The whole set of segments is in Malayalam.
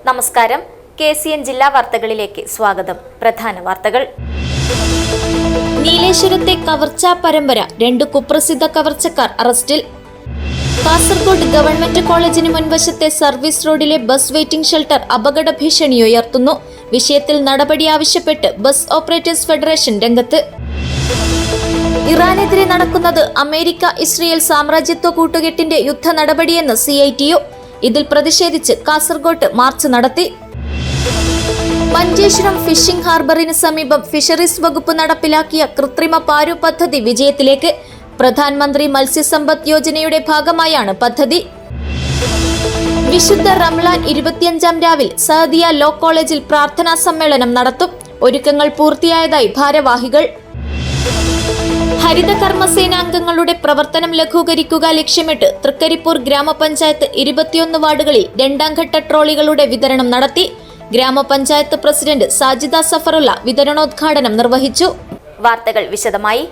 നമസ്കാരം. KCN ജില്ലാ വാർത്തകളിലേക്ക് സ്വാഗതം. പ്രധാന വാർത്തകൾ. നീലേശ്വരത്തെ കവർച്ചാ പരമ്പര, 2 കുപ്രസിദ്ധ കവർച്ചക്കാർ അറസ്റ്റിൽ. കാസർഗോഡ് ഗവൺമെന്റ് കോളേജിന് മുൻവശത്തെ സർവീസ് റോഡിലെ ബസ് വെയിറ്റിംഗ് ഷെൽട്ടർ അപകട ഭീഷണി ഉയർത്തുന്നു. വിഷയത്തിൽ നടപടി ആവശ്യപ്പെട്ട് ബസ് ഓപ്പറേറ്റേഴ്സ് ഫെഡറേഷൻ രംഗത്ത്. ഇറാനെതിരെ നടക്കുന്നത് അമേരിക്ക-ഇസ്രയേൽ സാമ്രാജ്യത്വ കൂട്ടുകെട്ടിന്റെ യുദ്ധ നടപടിയെന്ന് CITU. ഇതിൽ പ്രതിഷേധിച്ച് കാസർഗോഡ് മാർച്ച് നടത്തി. മഞ്ചേശ്വരം ഫിഷിംഗ് ഹാർബറിന് സമീപം ഫിഷറീസ് വകുപ്പ് നടപ്പിലാക്കിയ കൃത്രിമ പാരു പദ്ധതി വിജയത്തിലേക്ക്. പ്രധാനമന്ത്രി മത്സ്യസമ്പദ് യോജനയുടെ ഭാഗമായാണ് പദ്ധതി. വിശുദ്ധ റംലാൻ 25-ാം രാവിൽ സഅദിയ ലോ കോളേജിൽ പ്രാർത്ഥനാ സമ്മേളനം നടത്തും. ഒരുക്കങ്ങൾ പൂർത്തിയായതായി ഭാരവാഹികൾ. ഹരിത കർമ്മസേനാംഗങ്ങളുടെ പ്രവർത്തനം ലഘൂകരിക്കുക ലക്ഷ്യമിട്ട് തൃക്കരിപ്പൂർ ഗ്രാമപഞ്ചായത്ത് 21 വാർഡുകളിൽ 2ാം ഘട്ട ട്രോളികളുടെ വിതരണം നടത്തി. ഗ്രാമപഞ്ചായത്ത് പ്രസിഡന്റ് സാജിദ സഫറുള്ള വിതരണോദ്ഘാടനം നിർവഹിച്ചു. വാർത്തകൾ വിശദമായി.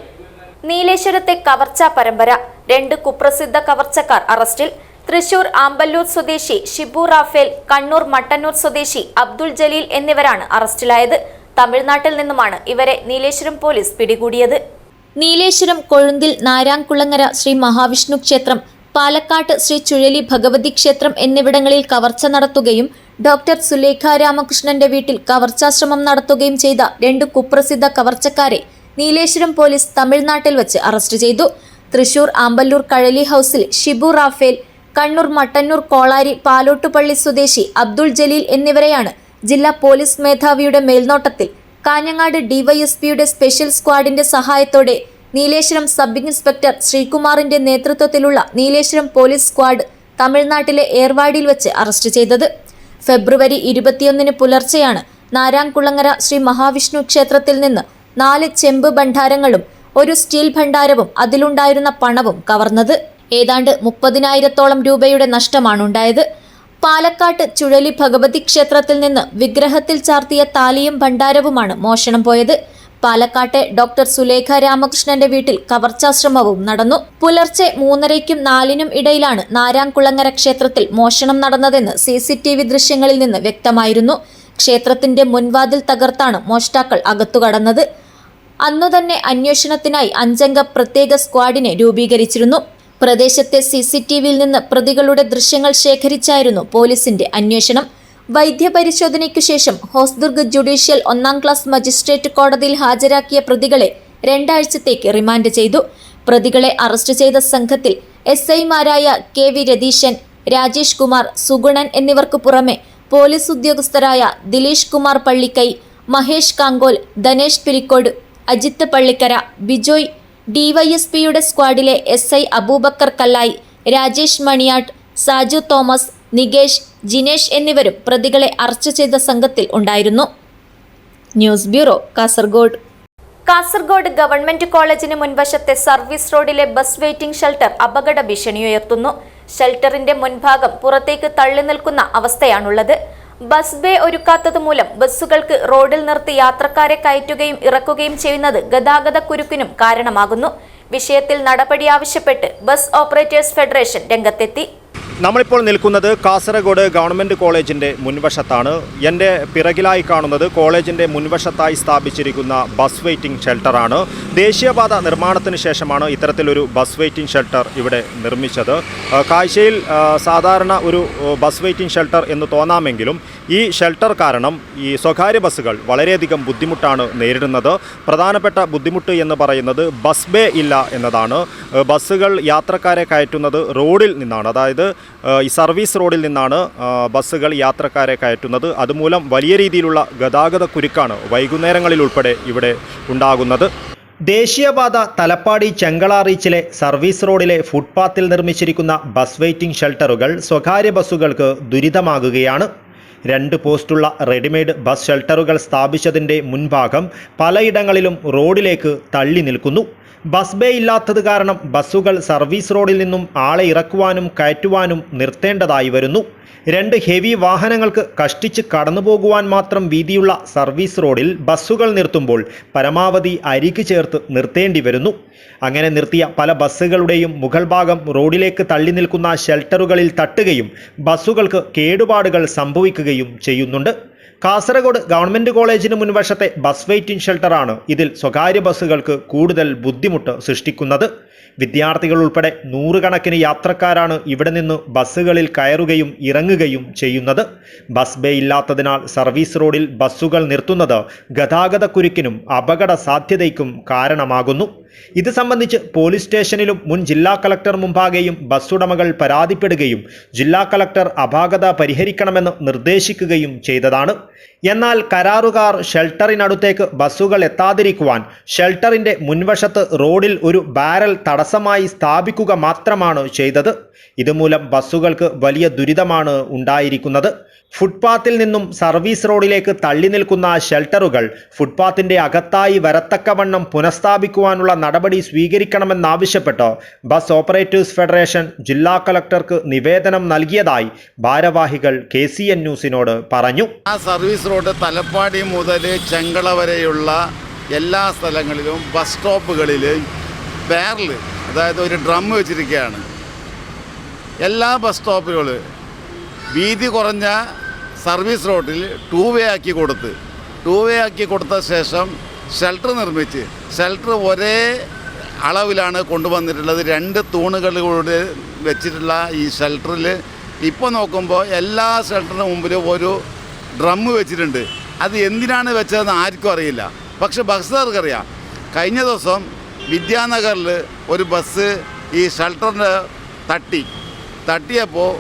നീലേശ്വരത്തെ കവർച്ചാ പരമ്പര, 2 കുപ്രസിദ്ധ കവർച്ചക്കാർ അറസ്റ്റിൽ. തൃശൂർ ആമ്പല്ലൂർ സ്വദേശി ഷിബു റാഫേൽ, കണ്ണൂർ മട്ടന്നൂർ സ്വദേശി അബ്ദുൾ ജലീൽ എന്നിവരാണ് അറസ്റ്റിലായത്. തമിഴ്നാട്ടിൽ നിന്നുമാണ് ഇവരെ നീലേശ്വരം പോലീസ് പിടികൂടിയത്. നീലേശ്വരം കൊഴുന്തിൽ നാരാംകുളങ്ങര ശ്രീ മഹാവിഷ്ണു ക്ഷേത്രം, പാലക്കാട്ട് ശ്രീ ചുഴലി ഭഗവതി ക്ഷേത്രം എന്നിവിടങ്ങളിൽ കവർച്ച നടത്തുകയും ഡോക്ടർ സുലേഖ രാമകൃഷ്ണന്റെ വീട്ടിൽ കവർച്ചാശ്രമം നടത്തുകയും ചെയ്ത 2 കുപ്രസിദ്ധ കവർച്ചക്കാരെ നീലേശ്വരം പോലീസ് തമിഴ്നാട്ടിൽ വച്ച് അറസ്റ്റ് ചെയ്തു. തൃശൂർ ആമ്പല്ലൂർ കഴലി ഹൌസിൽ ഷിബു റാഫേൽ, കണ്ണൂർ മട്ടന്നൂർ കോളാരി പാലോട്ടുപള്ളി സ്വദേശി അബ്ദുൾ ജലീൽ എന്നിവരെയാണ് ജില്ലാ പോലീസ് മേധാവിയുടെ മേൽനോട്ടത്തിൽ കാഞ്ഞങ്ങാട് DYSPയുടെ സ്പെഷ്യൽ സ്ക്വാഡിന്റെ സഹായത്തോടെ നീലേശ്വരം സബ് ഇൻസ്പെക്ടർ ശ്രീകുമാറിന്റെ നേതൃത്വത്തിലുള്ള നീലേശ്വരം പോലീസ് സ്ക്വാഡ് തമിഴ്നാട്ടിലെ ഏർവാടിയിൽ വെച്ച് അറസ്റ്റ് ചെയ്തത്. ഫെബ്രുവരി 21 പുലർച്ചെയാണ് നാരാംകുളങ്ങര ശ്രീ മഹാവിഷ്ണു ക്ഷേത്രത്തിൽ നിന്ന് 4 ചെമ്പ് ഭണ്ഡാരങ്ങളും 1 സ്റ്റീൽ ഭണ്ഡാരവും അതിലുണ്ടായിരുന്ന പണവും കവർന്നത്. ഏതാണ്ട് 30,000-ഓളം രൂപയുടെ നഷ്ടമാണുണ്ടായത്. പാലക്കാട്ട് ചുഴലി ഭഗവതി ക്ഷേത്രത്തിൽ നിന്ന് വിഗ്രഹത്തിൽ ചാർത്തിയ താലിയും ഭണ്ഡാരവുമാണ് മോഷണം പോയത്. പാലക്കാട്ടെ ഡോക്ടർ സുലേഖ രാമകൃഷ്ണന്റെ വീട്ടിൽ കവർച്ചാശ്രമവും നടന്നു. പുലർച്ചെ 3:30-നും 4-നും ഇടയിലാണ് നാരാംകുളങ്ങര ക്ഷേത്രത്തിൽ മോഷണം നടന്നതെന്ന് CCTV ദൃശ്യങ്ങളിൽ നിന്ന് വ്യക്തമായിരുന്നു. ക്ഷേത്രത്തിന്റെ മുൻവാതിൽ തകർത്താണ് മോഷ്ടാക്കൾ അകത്തുകടന്നത്. അന്നുതന്നെ അന്വേഷണത്തിനായി 5-അംഗ പ്രത്യേക സ്ക്വാഡിനെ രൂപീകരിച്ചിരുന്നു. പ്രദേശത്തെ CCTVയിൽ നിന്ന് പ്രതികളുടെ ദൃശ്യങ്ങൾ ശേഖരിച്ചായിരുന്നു പോലീസിന്റെ അന്വേഷണം. വൈദ്യപരിശോധനയ്ക്കു ശേഷം ഹോസ്ദുർഗ് ജുഡീഷ്യൽ 1-ാം ക്ലാസ് മജിസ്ട്രേറ്റ് കോടതിയിൽ ഹാജരാക്കിയ പ്രതികളെ 2 ആഴ്ചത്തേക്ക് റിമാൻഡ് ചെയ്തു. പ്രതികളെ അറസ്റ്റ് ചെയ്ത സംഘത്തിൽ SI-മാരായ KV രതീശൻ, രാജേഷ് കുമാർ, സുഗുണൻ എന്നിവർക്കു പുറമെ പോലീസ് ഉദ്യോഗസ്ഥരായ ദിലീഷ് കുമാർ പള്ളിക്കൈ, മഹേഷ് കാങ്കോൽ, ധനേഷ് പിലിക്കോട്, അജിത്ത് പള്ളിക്കര, ബിജോയ്, DYSPയുടെ സ്ക്വാഡിലെ SI അബൂബക്കർ കല്ലായി, രാജേഷ് മണിയാട്ട്, സാജു തോമസ്, നികേഷ്, ജിനേഷ് എന്നിവരും പ്രതികളെ അറസ്റ്റ് ചെയ്ത സംഘത്തിൽ ഉണ്ടായിരുന്നു. News bureau, Kasaragod. Kasaragod government കോളേജിന് മുൻവശത്തെ സർവീസ് റോഡിലെ ബസ് വെയിറ്റിംഗ് ഷെൽട്ടർ അപകട ഭീഷണി ഉയർത്തുന്നു. ഷെൽട്ടറിന്റെ മുൻഭാഗം പുറത്തേക്ക് തള്ളി നിൽക്കുന്ന അവസ്ഥയാണുള്ളത്. ബസ് ബേ ഒരുക്കാത്തതുമൂലം ബസ്സുകൾക്ക് റോഡിൽ നിർത്തി യാത്രക്കാരെ കയറ്റുകയും ഇറക്കുകയും ചെയ്യുന്നത് ഗതാഗത കുരുക്കിനും കാരണമാകുന്നു. വിഷയത്തിൽ നടപടി ആവശ്യപ്പെട്ട് ബസ് ഓപ്പറേറ്റേഴ്സ് ഫെഡറേഷൻ രംഗത്തെത്തി. നമ്മളിപ്പോൾ നിൽക്കുന്നത് കാസർഗോഡ് ഗവൺമെൻറ് കോളേജിൻ്റെ മുൻവശത്താണ്. എൻ്റെ പിറകിലായി കാണുന്നത് കോളേജിൻ്റെ മുൻവശത്തായി സ്ഥാപിച്ചിരിക്കുന്ന ബസ് വെയിറ്റിംഗ് ഷെൽട്ടറാണ്. ദേശീയപാത നിർമ്മാണത്തിന് ശേഷമാണ് ഇത്തരത്തിലൊരു ബസ് വെയിറ്റിംഗ് ഷെൽട്ടർ ഇവിടെ നിർമ്മിച്ചത്. കാഴ്ചയിൽ സാധാരണ ഒരു ബസ് വെയിറ്റിംഗ് ഷെൽട്ടർ എന്ന് തോന്നാമെങ്കിലും ഈ ഷെൽട്ടർ കാരണം ഈ സ്വകാര്യ ബസ്സുകൾ വളരെയധികം ബുദ്ധിമുട്ടാണ് നേരിടുന്നത്. പ്രധാനപ്പെട്ട ബുദ്ധിമുട്ട് എന്ന് പറയുന്നത് ബസ് ബേ ഇല്ല എന്നതാണ്. ബസ്സുകൾ യാത്രക്കാരെ കയറ്റുന്നത് റോഡിൽ നിന്നാണ്, അതായത് ഈ സർവീസ് റോഡിൽ നിന്നാണ് ബസ്സുകൾ യാത്രക്കാരെ കയറ്റുന്നത്. അതുമൂലം വലിയ രീതിയിലുള്ള ഗതാഗത കുരുക്കാണ് വൈകുന്നേരങ്ങളിൽ ഉൾപ്പെടെ ഇവിടെ ഉണ്ടാകുന്നത്. ദേശീയപാത തലപ്പാടി ചെങ്കള റീച്ചിലെ സർവീസ് റോഡിലെ ഫുട്പാത്തിൽ നിർമ്മിച്ചിരിക്കുന്ന ബസ് വെയിറ്റിംഗ് ഷെൽട്ടറുകൾ സ്വകാര്യ ബസ്സുകൾക്ക് ദുരിതമാകുകയാണ്. 2 പോസ്റ്റുള്ള റെഡിമെയ്ഡ് ബസ് ഷെൽട്ടറുകൾ സ്ഥാപിച്ചതിൻ്റെ മുൻഭാഗം പലയിടങ്ങളിലും റോഡിലേക്ക് തള്ളി നിൽക്കുന്നു. ബസ് ബേ ഇല്ലാത്തത് കാരണം ബസ്സുകൾ സർവീസ് റോഡിൽ നിന്നും ആളെ ഇറക്കുവാനും കയറ്റുവാനും നിർത്തേണ്ടതായി വരുന്നു. 2 ഹെവി വാഹനങ്ങൾക്ക് കഷ്ടിച്ച് കടന്നുപോകുവാൻ മാത്രം വീതിയുള്ള സർവീസ് റോഡിൽ ബസ്സുകൾ നിർത്തുമ്പോൾ പരമാവധി അരികു ചേർത്ത് നിർത്തേണ്ടി വരുന്നു. അങ്ങനെ നിർത്തിയ പല ബസ്സുകളുടെയും മുകൾ ഭാഗം റോഡിലേക്ക് തള്ളി നിൽക്കുന്ന ഷെൽട്ടറുകളിൽ തട്ടുകയും ബസ്സുകൾക്ക് കേടുപാടുകൾ സംഭവിക്കുകയും ചെയ്യുന്നുണ്ട്. കാസർഗോഡ് ഗവൺമെൻറ് കോളേജിന് മുൻവശത്തെ ബസ് വെയിറ്റിംഗ് ഷെൽട്ടറാണ് ഇതിൽ സ്വകാര്യ ബസ്സുകൾക്ക് കൂടുതൽ ബുദ്ധിമുട്ട് സൃഷ്ടിക്കുന്നത്. വിദ്യാർത്ഥികൾ ഉൾപ്പെടെ 100 കണക്കിന് യാത്രക്കാരാണ് ഇവിടെ നിന്ന് ബസ്സുകളിൽ കയറുകയും ഇറങ്ങുകയും ചെയ്യുന്നത്. ബസ് ബേ ഇല്ലാത്തതിനാൽ സർവീസ് റോഡിൽ ബസ്സുകൾ നിർത്തുന്നത് ഗതാഗതക്കുരുക്കിനും അപകട സാധ്യതയ്ക്കും കാരണമാകുന്നു. ഇത് സംബന്ധിച്ച് പോലീസ് സ്റ്റേഷനിലും മുൻ ജില്ലാ കളക്ടർ മുമ്പാകെയും ബസ്സുടമകൾ പരാതിപ്പെടുകയും ജില്ലാ കളക്ടർ അപാകത പരിഹരിക്കണമെന്ന് നിർദ്ദേശിക്കുകയും ചെയ്തതാണ്. എന്നാൽ കരാറുകാർ ഷെൽട്ടറിനടുത്തേക്ക് ബസ്സുകൾ എത്താതിരിക്കുവാൻ ഷെൽട്ടറിന്റെ മുൻവശത്ത് റോഡിൽ ഒരു ബാരൽ തടസ്സമായി സ്ഥാപിക്കുക മാത്രമാണ് ചെയ്തത്. ഇതുമൂലം ബസ്സുകൾക്ക് വലിയ ദുരിതമാണ് ഉണ്ടായിരിക്കുന്നത്. ഫുട്പാത്തിൽ നിന്നും സർവീസ് റോഡിലേക്ക് തള്ളി നിൽക്കുന്ന ഷെൽട്ടറുകൾ ഫുട്പാത്തിന്റെ അകത്തായി വരത്തക്കവണ്ണം പുനഃസ്ഥാപിക്കുവാനുള്ള നടപടി സ്വീകരിക്കണമെന്നാവശ്യപ്പെട്ട് ബസ് ഓപ്പറേറ്റേഴ്സ് ഫെഡറേഷൻ ജില്ലാ കളക്ടർക്ക് നിവേദനം നൽകിയതായി ഭാരവാഹികൾ KCN ന്യൂസിനോട് പറഞ്ഞു. ആ സർവീസ് റോഡ് തലപ്പാടി മുതൽ ചെങ്കള വരെയുള്ള എല്ലാ സ്ഥലങ്ങളിലും ബസ് സ്റ്റോപ്പുകളിൽ ബാരൽ, അതായത് ഒരു ഡ്രം വെച്ചിരിക്കുകയാണ്. എല്ലാ ബസ് സ്റ്റോപ്പുകൾ വീതി കുറഞ്ഞ സർവീസ് റോഡിൽ 2 വേ ആക്കി കൊടുത്ത ശേഷം ഷെൽട്ടർ നിർമ്മിച്ച് ഷെൽട്ടർ ഒരേ അളവിലാണ് കൊണ്ടുവന്നിട്ടുള്ളത്. 2 തൂണുകളിലൂടെ വെച്ചിട്ടുള്ള ഈ ഷെൽട്ടറിൽ ഇപ്പോൾ നോക്കുമ്പോൾ എല്ലാ ഷെൽട്ടറിന് മുമ്പിലും ഒരു ഡ്രം വെച്ചിട്ടുണ്ട്. അത് എന്തിനാണ് വെച്ചതെന്ന് ആർക്കും അറിയില്ല. പക്ഷെ ബസ്സുകാർക്കറിയാം. കഴിഞ്ഞ ദിവസം വിദ്യാനഗറിൽ ഒരു ബസ് ഈ ഷെൽട്ടറിന് തട്ടിയപ്പോൾ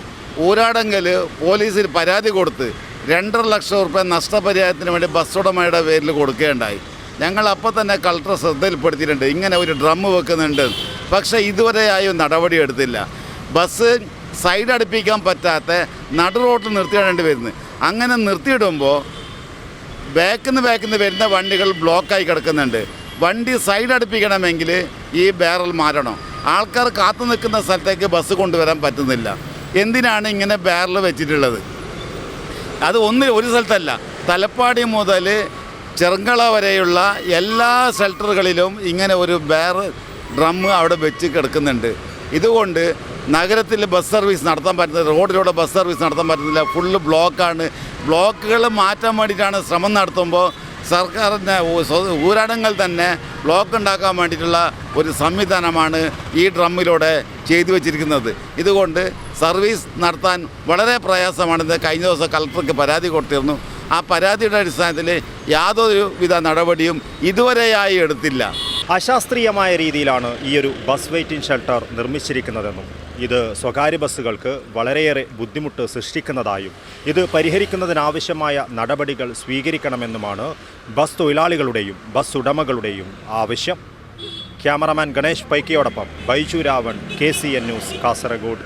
ഊരാടങ്കൽ പോലീസിൽ പരാതി കൊടുത്ത് 2.5 ലക്ഷം രൂപ നഷ്ടപരിഹാരത്തിന് വേണ്ടി ബസ് ഉടമയുടെ പേരിൽ കൊടുക്കുകയുണ്ടായി. ഞങ്ങൾ അപ്പോൾ തന്നെ കളക്ടർ ശ്രദ്ധയിൽപ്പെടുത്തിയിട്ടുണ്ട്, ഇങ്ങനെ ഒരു ഡ്രം വെക്കുന്നുണ്ട്. പക്ഷേ ഇതുവരെയായും നടപടിയെടുത്തില്ല. ബസ് സൈഡ് അടുപ്പിക്കാൻ പറ്റാത്ത നടു റോഡിൽ നിർത്തിയിടേണ്ടി വരുന്നത്. അങ്ങനെ നിർത്തിയിടുമ്പോൾ ബാക്കിൽ നിന്ന് വരുന്ന വണ്ടികൾ ബ്ലോക്കായി കിടക്കുന്നുണ്ട്. വണ്ടി സൈഡ് അടുപ്പിക്കണമെങ്കിൽ ഈ ബാരൽ മാറണം. ആൾക്കാർ കാത്തു നിൽക്കുന്ന സ്ഥലത്തേക്ക് ബസ് കൊണ്ടുവരാൻ പറ്റുന്നില്ല. എന്തിനാണ് ഇങ്ങനെ ബാരൽ വെച്ചിട്ടുള്ളത്? അത് ഒരു സ്ഥലത്തല്ല, തലപ്പാടി മുതൽ ചെറുങ്കള വരെയുള്ള എല്ലാ ഷെൽട്ടറുകളിലും ഇങ്ങനെ ഒരു ഡ്രം അവിടെ വെച്ച് കിടക്കുന്നുണ്ട്. ഇതുകൊണ്ട് നഗരത്തിൽ ബസ് സർവീസ് നടത്താൻ പറ്റുന്നില്ല, റോഡിലൂടെ ബസ് സർവീസ് നടത്താൻ പറ്റുന്നില്ല. ഫുള്ള് ബ്ലോക്കാണ്. ബ്ലോക്കുകൾ മാറ്റാൻ വേണ്ടിയിട്ടാണ് ശ്രമം നടത്തുമ്പോൾ സർക്കാരിൻ്റെ ഊരാടങ്ങൾ തന്നെ ബ്ലോക്ക് ഉണ്ടാക്കാൻ വേണ്ടിയിട്ടുള്ള ഒരു സംവിധാനമാണ് ഈ ഡ്രമ്മിലൂടെ ചെയ്തു വച്ചിരിക്കുന്നത്. ഇതുകൊണ്ട് സർവീസ് നടത്താൻ വളരെ പ്രയാസമാണെന്ന് കഴിഞ്ഞ ദിവസം കളക്ടർക്ക് പരാതി കൊടുത്തിരുന്നു. ആ പരാതിയുടെ അടിസ്ഥാനത്തിൽ യാതൊരുവിധ നടപടിയും ഇതുവരെയായി എടുത്തില്ല. അശാസ്ത്രീയമായ രീതിയിലാണ് ഈ ഒരു ബസ് വെയിറ്റിംഗ് ഷെൽട്ടർ നിർമ്മിച്ചിരിക്കുന്നതെന്നും ഇത് സ്വകാര്യ ബസ്സുകൾക്ക് വളരെയേറെ ബുദ്ധിമുട്ട് സൃഷ്ടിക്കുന്നതായും ഇത് പരിഹരിക്കുന്നതിനാവശ്യമായ നടപടികൾ സ്വീകരിക്കണമെന്നുമാണ് ബസ് തൊഴിലാളികളുടെയും ബസ് ഉടമകളുടെയും ആവശ്യം. ക്യാമറമാൻ ഗണേഷ് പൈക്കിയോടൊപ്പം ബൈജു രാവൺ, KCN ന്യൂസ്, കാസർഗോഡ്.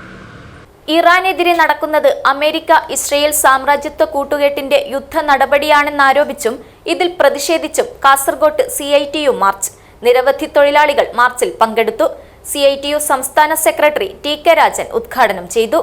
ഇറാനെതിരെ നടക്കുന്നത് അമേരിക്ക ഇസ്രയേൽ സാമ്രാജ്യത്വ കൂട്ടുകെട്ടിന്റെ യുദ്ധ നടപടിയാണെന്നാരോപിച്ചും ഇതിൽ പ്രതിഷേധിച്ചും കാസർഗോഡ് CITU മാർച്ച്. നിരവധി തൊഴിലാളികൾ മാർച്ചിൽ പങ്കെടുത്തു. CITU സംസ്ഥാന സെക്രട്ടറി TK രാജൻ ഉദ്ഘാടനം ചെയ്തു.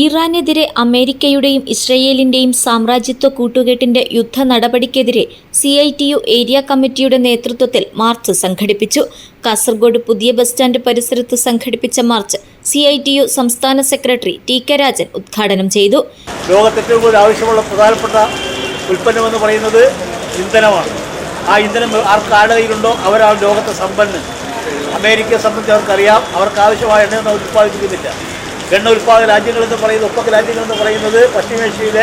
ഇറാനെതിരെ അമേരിക്കയുടെയും ഇസ്രയേലിന്റെയും സാമ്രാജ്യത്വ കൂട്ടുകെട്ടിന്റെ യുദ്ധ നടപടിക്കെതിരെ CITU ഏരിയ കമ്മിറ്റിയുടെ നേതൃത്വത്തിൽ മാർച്ച് സംഘടിപ്പിച്ചു. കാസർഗോഡ് പുതിയ ബസ് സ്റ്റാൻഡ് പരിസരത്ത് സംഘടിപ്പിച്ച മാർച്ച് CITU സംസ്ഥാന സെക്രട്ടറി TK രാജൻ ഉദ്ഘാടനം ചെയ്തു. ലോകത്തേറ്റവും കൂടുതൽ ആവശ്യമുള്ള പ്രധാനപ്പെട്ട ഉൽപ്പന്നമെന്ന് പറയുന്നത് ഇന്ധനമാണ്. ആ ഇന്ധനം ആരുടെ കയ്യിലുണ്ടോ അവരാണ് ലോകത്തെ സമ്പന്നൻ. അമേരിക്കയെ സംബന്ധിച്ച് അവർക്കറിയാം, അവർക്ക് ആവശ്യമായ എണ്ണയൊന്നും ഉൽപ്പാദിപ്പിക്കുന്നില്ല. എണ്ണ ഉൽപ്പാദന രാജ്യങ്ങളെന്ന് പറയുന്നത്, ഒപ്പക്ക് രാജ്യങ്ങളെന്ന് പറയുന്നത് പശ്ചിമേഷ്യയിലെ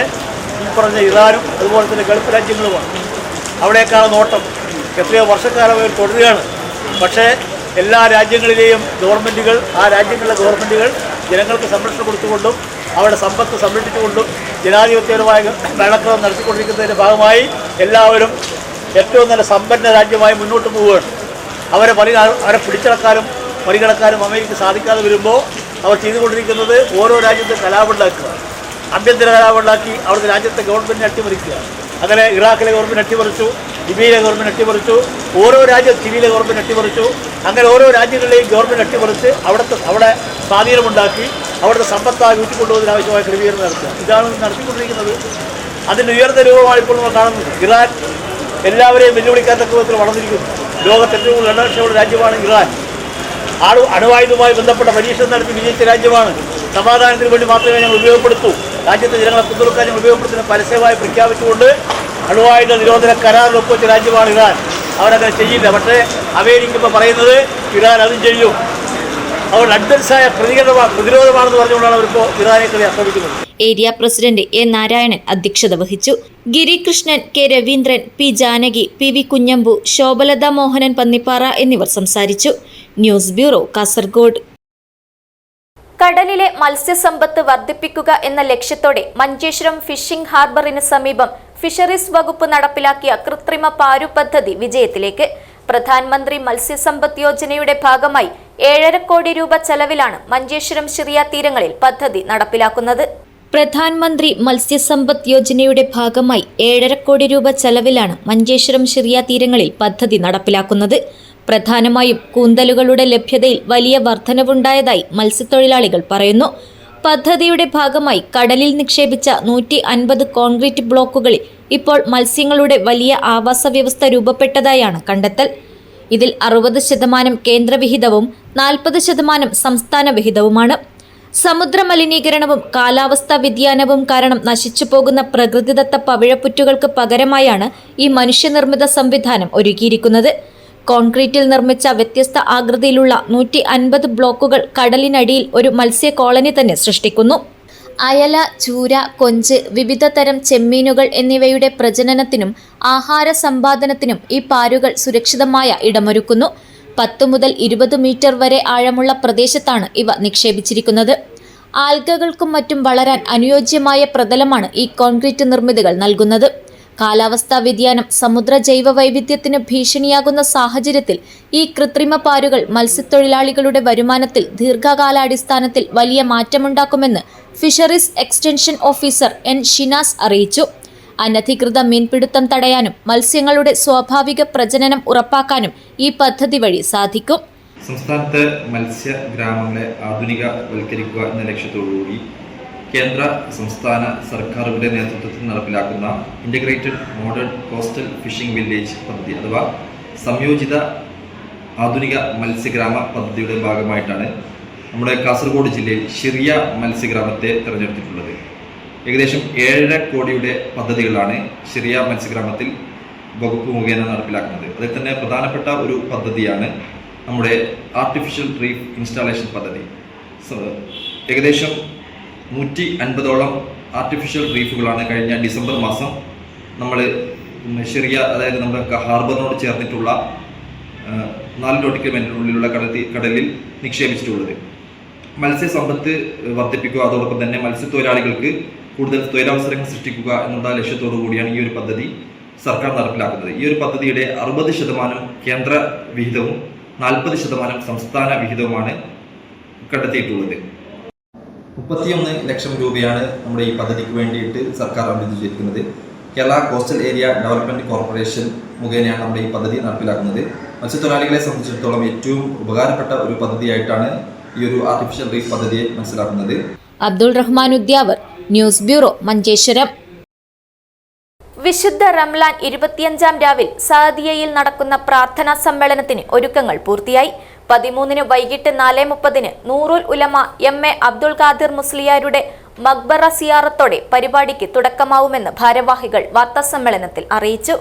ഈ പറഞ്ഞ ഇറാനും അതുപോലെ തന്നെ ഗൾഫ് രാജ്യങ്ങളുമാണ്. അവിടേക്കാണ് നോട്ടം. എത്രയോ വർഷക്കാലമായി തുടരുകയാണ്. പക്ഷേ എല്ലാ രാജ്യങ്ങളിലെയും ഗവൺമെൻറ്റുകൾ, ആ രാജ്യങ്ങളിലെ ഗവൺമെൻറ്റുകൾ ജനങ്ങൾക്ക് സംരക്ഷണം കൊടുത്തുകൊണ്ടും അവരുടെ സമ്പത്ത് സംരക്ഷിച്ചുകൊണ്ടും ജനാധിപത്യപരമായ ഭരണക്രമം നടത്തിക്കൊണ്ടിരിക്കുന്നതിൻ്റെ ഭാഗമായി എല്ലാവരും ഏറ്റവും നല്ല സമ്പന്ന രാജ്യമായി മുന്നോട്ട് പോവുകയാണ്. അവരെ പിടിച്ചടക്കാനും മറികടക്കാനും അമേരിക്ക സാധിക്കാതെ വരുമ്പോൾ അവർ ചെയ്തുകൊണ്ടിരിക്കുന്നത് ഓരോ രാജ്യത്തും കലാപമുണ്ടാക്കുക, ആഭ്യന്തര കലാപമുണ്ടാക്കി അവിടുത്തെ രാജ്യത്തെ ഗവൺമെൻറ്റിനെ അട്ടിമറിക്കുക. അങ്ങനെ ഇറാഖിലെ ഗവൺമെൻറ് അട്ടിമറിച്ചു, ലിബിയയിലെ ഗവൺമെൻറ് അട്ടിമറിച്ചു, ഓരോ രാജ്യം ചിലിയിലെ ഗവൺമെൻറ് അട്ടിമറിച്ചു. അങ്ങനെ ഓരോ രാജ്യങ്ങളിലെയും ഗവൺമെൻറ് അട്ടിമറിച്ച് അവിടെ സ്വാധീനമുണ്ടാക്കി അവിടുത്തെ സമ്പത്തായി ഊറ്റിക്കൊണ്ടുപോകുന്നതിന് ആവശ്യമായ ക്രമീകരണം നടത്തുക. ഇതാണ് നടത്തിക്കൊണ്ടിരിക്കുന്നത്. അതിൻ്റെ ഉയർന്ന രൂപമാണ് ഇപ്പോൾ നമ്മൾ കാണുന്നത്. ഇറാൻ എല്ലാവരെയും വെല്ലുവിളിക്കാത്ത വിധത്തിൽ വളർന്നിരിക്കുന്നു. ലോകത്ത് ഏറ്റവും കൂടുതൽ എണ്ണക്ഷമയുള്ള രാജ്യമാണ് ഇറാൻ. അണുവായുധവുമായി ബന്ധപ്പെട്ട പരീക്ഷണം നടത്തി വിജയിച്ച രാജ്യമാണ്. സമാധാനത്തിന് വേണ്ടി മാത്രമേ ഞങ്ങൾ ഉപയോഗപ്പെടുത്തൂ, രാജ്യത്തെ ജനങ്ങളെ പിന്തുണക്കാൻ ഞങ്ങൾ ഉപയോഗപ്പെടുത്തുന്ന പരസ്യമായി പ്രഖ്യാപിച്ചുകൊണ്ട് അണുവായുധ നിരോധന കരാറിൽ ഒപ്പുവെച്ച രാജ്യമാണ് ഇറാൻ. അവരങ്ങനെ ചെയ്യില്ല. പക്ഷേ അമേരിക്ക ഇപ്പോൾ പറയുന്നത് ഇറാൻ അതും ചെയ്യും. അവർ അഡ്വൻസായ പ്രതിരോധമാണെന്ന് പറഞ്ഞുകൊണ്ടാണ് അവരിപ്പോൾ ഇറാനെ കളി ആക്രമിക്കുന്നത്. ഏരിയ പ്രസിഡന്റ് എ നാരായണൻ അധ്യക്ഷത വഹിച്ചു. Girikrishnan, K Raveendran, P Janaki, P V Kunhambu, Shobhalatha Mohanan Pannippara എന്നിവർ സംസാരിച്ചു. News bureau, Kasaragod. കടലിലെ മത്സ്യസമ്പത്ത് വർദ്ധിപ്പിക്കുക എന്ന ലക്ഷ്യത്തോടെ മഞ്ചേശ്വരം ഫിഷിംഗ് ഹാർബറിന് സമീപം ഫിഷറീസ് വകുപ്പ് നടപ്പിലാക്കിയ കൃത്രിമ പാരു പദ്ധതി വിജയത്തിലേക്ക്. പ്രധാനമന്ത്രി മത്സ്യസമ്പത്ത് യോജനയുടെ ഭാഗമായി 7.5 കോടി രൂപ ചെലവിലാണ് മഞ്ചേശ്വരം ഷിറിയ തീരങ്ങളിൽ പദ്ധതി നടപ്പിലാക്കുന്നത്. പ്രധാനമന്ത്രി മത്സ്യസമ്പത്ത് യോജനയുടെ ഭാഗമായി 7.5 കോടി രൂപ ചെലവിലാണ് മഞ്ചേശ്വരം ഷിറിയ തീരങ്ങളിൽ പദ്ധതി നടപ്പിലാക്കുന്നത്. പ്രധാനമായും കൂന്തലുകളുടെ ലഭ്യതയിൽ വലിയ വർധനവുണ്ടായതായി മത്സ്യത്തൊഴിലാളികൾ പറയുന്നു. പദ്ധതിയുടെ ഭാഗമായി കടലിൽ നിക്ഷേപിച്ച 150 കോൺക്രീറ്റ് ബ്ലോക്കുകളിൽ ഇപ്പോൾ മത്സ്യങ്ങളുടെ വലിയ ആവാസ വ്യവസ്ഥ രൂപപ്പെട്ടതായാണ് കണ്ടെത്തൽ. ഇതിൽ 60% കേന്ദ്രവിഹിതവും 40% സംസ്ഥാന വിഹിതവുമാണ്. സമുദ്ര മലിനീകരണവും കാലാവസ്ഥാ വ്യതിയാനവും കാരണം നശിച്ചുപോകുന്ന പ്രകൃതിദത്ത പവിഴപ്പുറ്റുകൾക്ക് പകരമായാണ് ഈ മനുഷ്യനിർമ്മിത സംവിധാനം ഒരുക്കിയിരിക്കുന്നത്. കോൺക്രീറ്റിൽ നിർമ്മിച്ച വ്യത്യസ്ത ആകൃതിയിലുള്ള 150 ബ്ലോക്കുകൾ കടലിനടിയിൽ ഒരു മത്സ്യ കോളനി തന്നെ സൃഷ്ടിക്കുന്നു. അയല, ചൂര, കൊഞ്ച്, വിവിധ തരം ചെമ്മീനുകൾ എന്നിവയുടെ പ്രജനനത്തിനും ആഹാര സമ്പാദനത്തിനും ഈ പാരുകൾ സുരക്ഷിതമായ ഇടമൊരുക്കുന്നു. 10 മുതൽ 20 മീറ്റർ വരെ ആഴമുള്ള പ്രദേശത്താണ് ഇവ നിക്ഷേപിച്ചിരിക്കുന്നത്. ആൽഗകൾക്കും മറ്റും വളരാൻ അനുയോജ്യമായ പ്രതലമാണ് ഈ കോൺക്രീറ്റ് നിർമ്മിതികൾ നൽകുന്നത്. കാലാവസ്ഥാ വ്യതിയാനം സമുദ്ര ജൈവ വൈവിധ്യത്തിന് ഭീഷണിയാകുന്ന സാഹചര്യത്തിൽ ഈ കൃത്രിമ പാരുകൾ മത്സ്യത്തൊഴിലാളികളുടെ വരുമാനത്തിൽ ദീർഘകാലാടിസ്ഥാനത്തിൽ വലിയ മാറ്റമുണ്ടാക്കുമെന്ന് fisheries extension officer N Shinas അറിയിച്ചു. അനധികൃത മീൻപിടുത്തം തടയാനും മത്സ്യങ്ങളുടെ സ്വാഭാവിക പ്രജനനം ഉറപ്പാക്കാനും ഈ പദ്ധതി വഴി സാധിക്കും. സംസ്ഥാനത്ത് മത്സ്യ ഗ്രാമങ്ങളെ ആധുനികവൽക്കരിക്കുക എന്ന ലക്ഷ്യത്തോടുകൂടി കേന്ദ്ര സംസ്ഥാന സർക്കാരുകളുടെ നേതൃത്വത്തിൽ നടപ്പിലാക്കുന്ന integrated modern coastal phishing village പദ്ധതി അഥവാ സംയോജിത ആധുനിക മത്സ്യഗ്രാമ പദ്ധതിയുടെ ഭാഗമായിട്ടാണ് നമ്മുടെ കാസർഗോഡ് ജില്ലയിൽ ഷിറിയ മത്സ്യഗ്രാമത്തെ തിരഞ്ഞെടുത്തിട്ടുള്ളത്. ഏകദേശം 7.5 കോടിയുടെ പദ്ധതികളാണ് ഷിറിയ മത്സ്യഗ്രാമത്തിൽ വകുപ്പ് മുഖേന നടപ്പിലാക്കുന്നത്. അതിൽ തന്നെ പ്രധാനപ്പെട്ട ഒരു പദ്ധതിയാണ് നമ്മുടെ ആർട്ടിഫിഷ്യൽ റീഫ് ഇൻസ്റ്റാളേഷൻ പദ്ധതി. ഏകദേശം 150ഓളം ആർട്ടിഫിഷ്യൽ റീഫുകളാണ് കഴിഞ്ഞ ഡിസംബർ മാസം നമ്മൾ ഷിറിയ, അതായത് നമ്മുടെ ഹാർബറിനോട് ചേർന്നിട്ടുള്ള 4 നോട്ടിക്കൽ മൈലിനുള്ളിലുള്ള കടലിൽ നിക്ഷേപിച്ചിട്ടുള്ളത്. മത്സ്യസമ്പത്ത് വർദ്ധിപ്പിക്കുക, അതോടൊപ്പം തന്നെ മത്സ്യത്തൊഴിലാളികൾക്ക് കൂടുതൽ തൊഴിലവസരങ്ങൾ സൃഷ്ടിക്കുക എന്നുള്ള ലക്ഷ്യത്തോടു കൂടിയാണ് ഈ ഒരു പദ്ധതി സർക്കാർ നടപ്പിലാക്കുന്നത്. ഈ ഒരു പദ്ധതിയുടെ 60% കേന്ദ്ര വിഹിതവും 40% സംസ്ഥാന വിഹിതവുമാണ് കണ്ടെത്തിയിട്ടുള്ളത്. 31 ലക്ഷം രൂപയാണ് നമ്മുടെ ഈ പദ്ധതിക്ക് വേണ്ടിയിട്ട് സർക്കാർ അനുവദിച്ചിരിക്കുന്നത്. Kerala coastal area development corporation മുഖേനയാണ് നമ്മുടെ ഈ പദ്ധതി നടപ്പിലാക്കുന്നത്. മത്സ്യത്തൊഴിലാളികളെ സംബന്ധിച്ചിടത്തോളം ഏറ്റവും ഉപകാരപ്പെട്ട ഒരു പദ്ധതിയായിട്ടാണ് ഈ ഒരു ആർട്ടിഫിഷ്യൽ റീഫ് പദ്ധതിയെ മനസ്സിലാക്കുന്നത്. Abdul Rahman Udyavar, news bureau, Manjeshwaram. വിശുദ്ധ റംലാൻ 25-ാം രാവിൽ സഅദിയയിൽ നടക്കുന്ന പ്രാർത്ഥനാ സമ്മേളനത്തിന് ഒരുക്കങ്ങൾ പൂർത്തിയായി. 13-ന് വൈകിട്ട് 4:30-ന് നൂറുൽ ഉലമ എം.എ. അബ്ദുൾ ഖാദിർ മുസ്ലിയാരുടെ മഖ്ബറ സിയാറത്തോടെ പരിപാടിക്ക് തുടക്കമാവുമെന്ന് ഭാരവാഹികൾ വാർത്താസമ്മേളനത്തിൽ അറിയിച്ചു.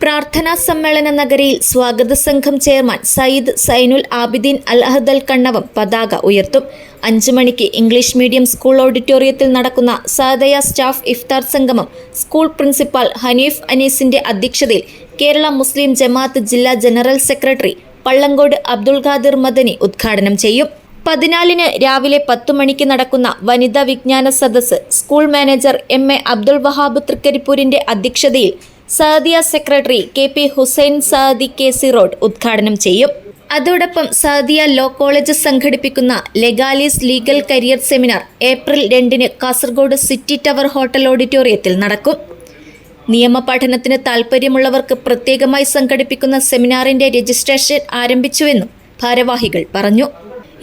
പ്രാർത്ഥനാ സമ്മേളന നഗരിയിൽ സ്വാഗത സംഘം ചെയർമാൻ സയ്യിദ് സൈനുൽ ആബിദീൻ അൽ അഹദൽ കണ്ണവം പതാക ഉയർത്തും. 5 മണിക്ക് ഇംഗ്ലീഷ് മീഡിയം സ്കൂൾ ഓഡിറ്റോറിയത്തിൽ നടക്കുന്ന സഅദയ സ്റ്റാഫ് ഇഫ്താർ സംഗമം സ്കൂൾ പ്രിൻസിപ്പാൾ ഹനീഫ് അനീസിന്റെ അധ്യക്ഷതയിൽ കേരള മുസ്ലിം ജമാഅത്ത് ജില്ലാ ജനറൽ സെക്രട്ടറി പള്ളങ്കോട് അബ്ദുൽ ഖാദിർ മദനി ഉദ്ഘാടനം ചെയ്യും. 14-ന് രാവിലെ 10 മണിക്ക് നടക്കുന്ന വനിതാ വിജ്ഞാന സദസ്സ് school manager M A. Abdul Wahab തൃക്കരിപ്പൂരിന്റെ അധ്യക്ഷതയിൽ Saadiya secretary KP Hussain Saadi KC road ഉദ്ഘാടനം ചെയ്യും. അതോടൊപ്പം സഅദിയ ലോ കോളേജ് സംഘടിപ്പിക്കുന്ന legalis legal career seminar April 2-ന് കാസർഗോഡ് സിറ്റി ടവർ ഹോട്ടൽ ഓഡിറ്റോറിയത്തിൽ നടക്കും. നിയമപഠനത്തിന് താൽപ്പര്യമുള്ളവർക്ക് പ്രത്യേകമായി സംഘടിപ്പിക്കുന്ന സെമിനാറിന്റെ രജിസ്ട്രേഷൻ ആരംഭിച്ചുവെന്നും ഭാരവാഹികൾ പറഞ്ഞു.